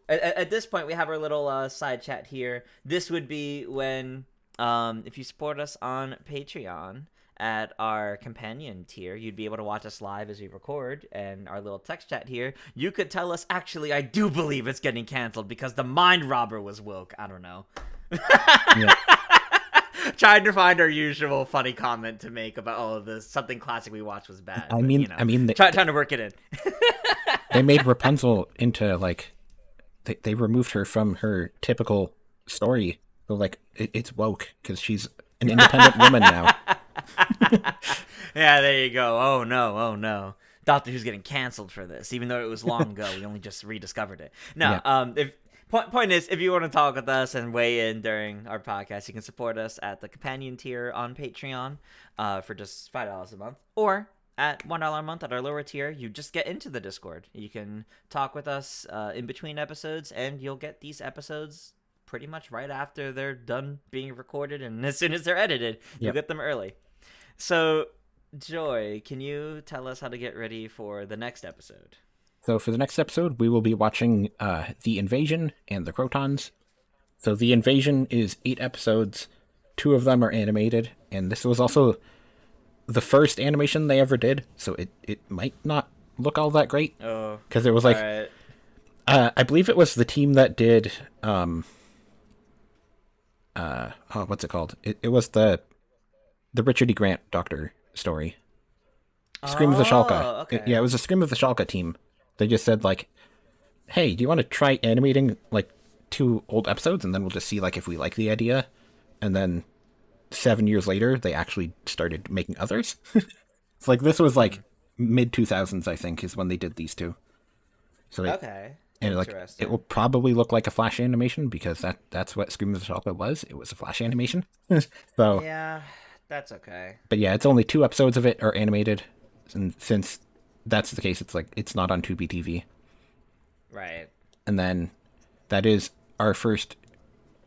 at this point we have our little side chat here. This would be when if you support us on Patreon at our companion tier, you'd be able to watch us live as we record, and our little text chat here, you could tell us, actually, I do believe it's getting canceled because the mind robber was woke. I don't know. Yeah. Trying to find our usual funny comment to make about of this. Something classic we watched was bad. I but, mean- you know, I mean, trying to work it in. They made Rapunzel into like they removed her from her typical story. They're like it's woke because she's an independent woman now. Yeah, there you go. Oh no. Doctor Who's getting canceled for this, even though it was long ago. We only just rediscovered it. No, Yeah. if point is, if you want to talk with us and weigh in during our podcast, you can support us at the companion tier on Patreon for just $5 a month, or at $1 a month at our lower tier, you just get into the Discord. You can talk with us in between episodes, and you'll get these episodes pretty much right after they're done being recorded, and as soon as they're edited, you'll Yep. get them early. So, Joy, can you tell us how to get ready for the next episode? So for the next episode, we will be watching The Invasion and The Crotons. So The Invasion is 8 episodes. 2 of them are animated, and this was also the first animation they ever did, so it might not look all that great. Oh, Because it was like, all right. I believe it was the team that did, what's it called? It was the the Richard E. Grant Doctor story. Scream of the Shalka. Oh, Yeah, okay. it was a Scream of the Shalka team. They just said like, "Hey, do you want to try animating like 2 old episodes, and then we'll just see like if we like the idea." And then 7 years later, they actually started making others. It's like this was Hmm. like mid 2000s, I think, is when they did these two. So it Okay. and like it will Interesting. probably look like a Flash animation because that's what Scream of the Shalka was. It was a Flash animation. So, Yeah, that's okay. but yeah, it's only 2 episodes of it are animated, and since that's the case, it's like it's not on Tubi TV. Right. And then that is our first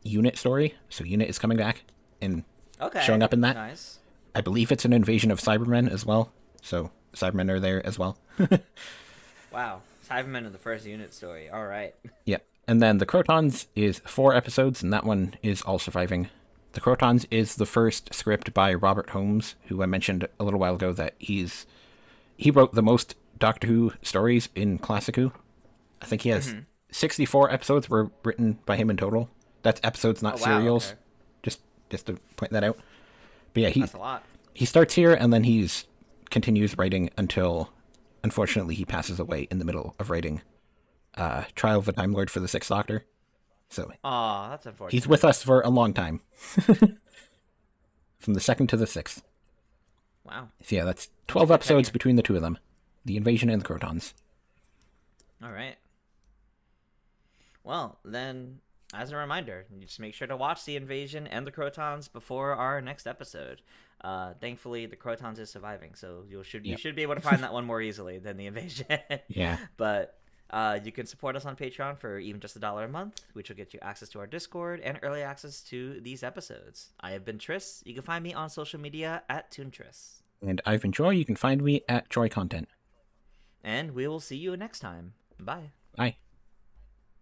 Unit story. So Unit is coming back and showing Okay. up in that. Nice. I believe it's an invasion of Cybermen as well. So Cybermen are there as well. Wow. Cybermen of the first unit story. All right. Yep. And then the Crotons is 4 episodes, and that one is all surviving. The Crotons is the first script by Robert Holmes, who I mentioned a little while ago that he wrote the most Doctor Who stories in Classic Who. I think he has Mm-hmm. 64 episodes were written by him in total. That's episodes, Oh not wow. serials. Okay. Just just to point that out. But yeah, he That's a lot. he starts here and then he's continues writing until unfortunately he passes away in the middle of writing Trial of the Time Lord for the Sixth Doctor. So Aw, that's he's unfortunate. with us for a long time, from the second to the sixth. Wow. So yeah, that's That's a 12 good episodes tenure. between the two of them, the Invasion and the Crotons. All right. Well, then, as a reminder, you just make sure to watch the invasion and the Crotons before our next episode. Thankfully, the Crotons is surviving, so you Yep. should be able to find that one more easily than the invasion. Yeah. But you can support us on Patreon for even just $1 a month, which will get you access to our Discord and early access to these episodes. I have been Tris. You can find me on social media at ToonTris. And I've been Joy. You can find me at Joy Content. And we will see you next time. Bye. Bye.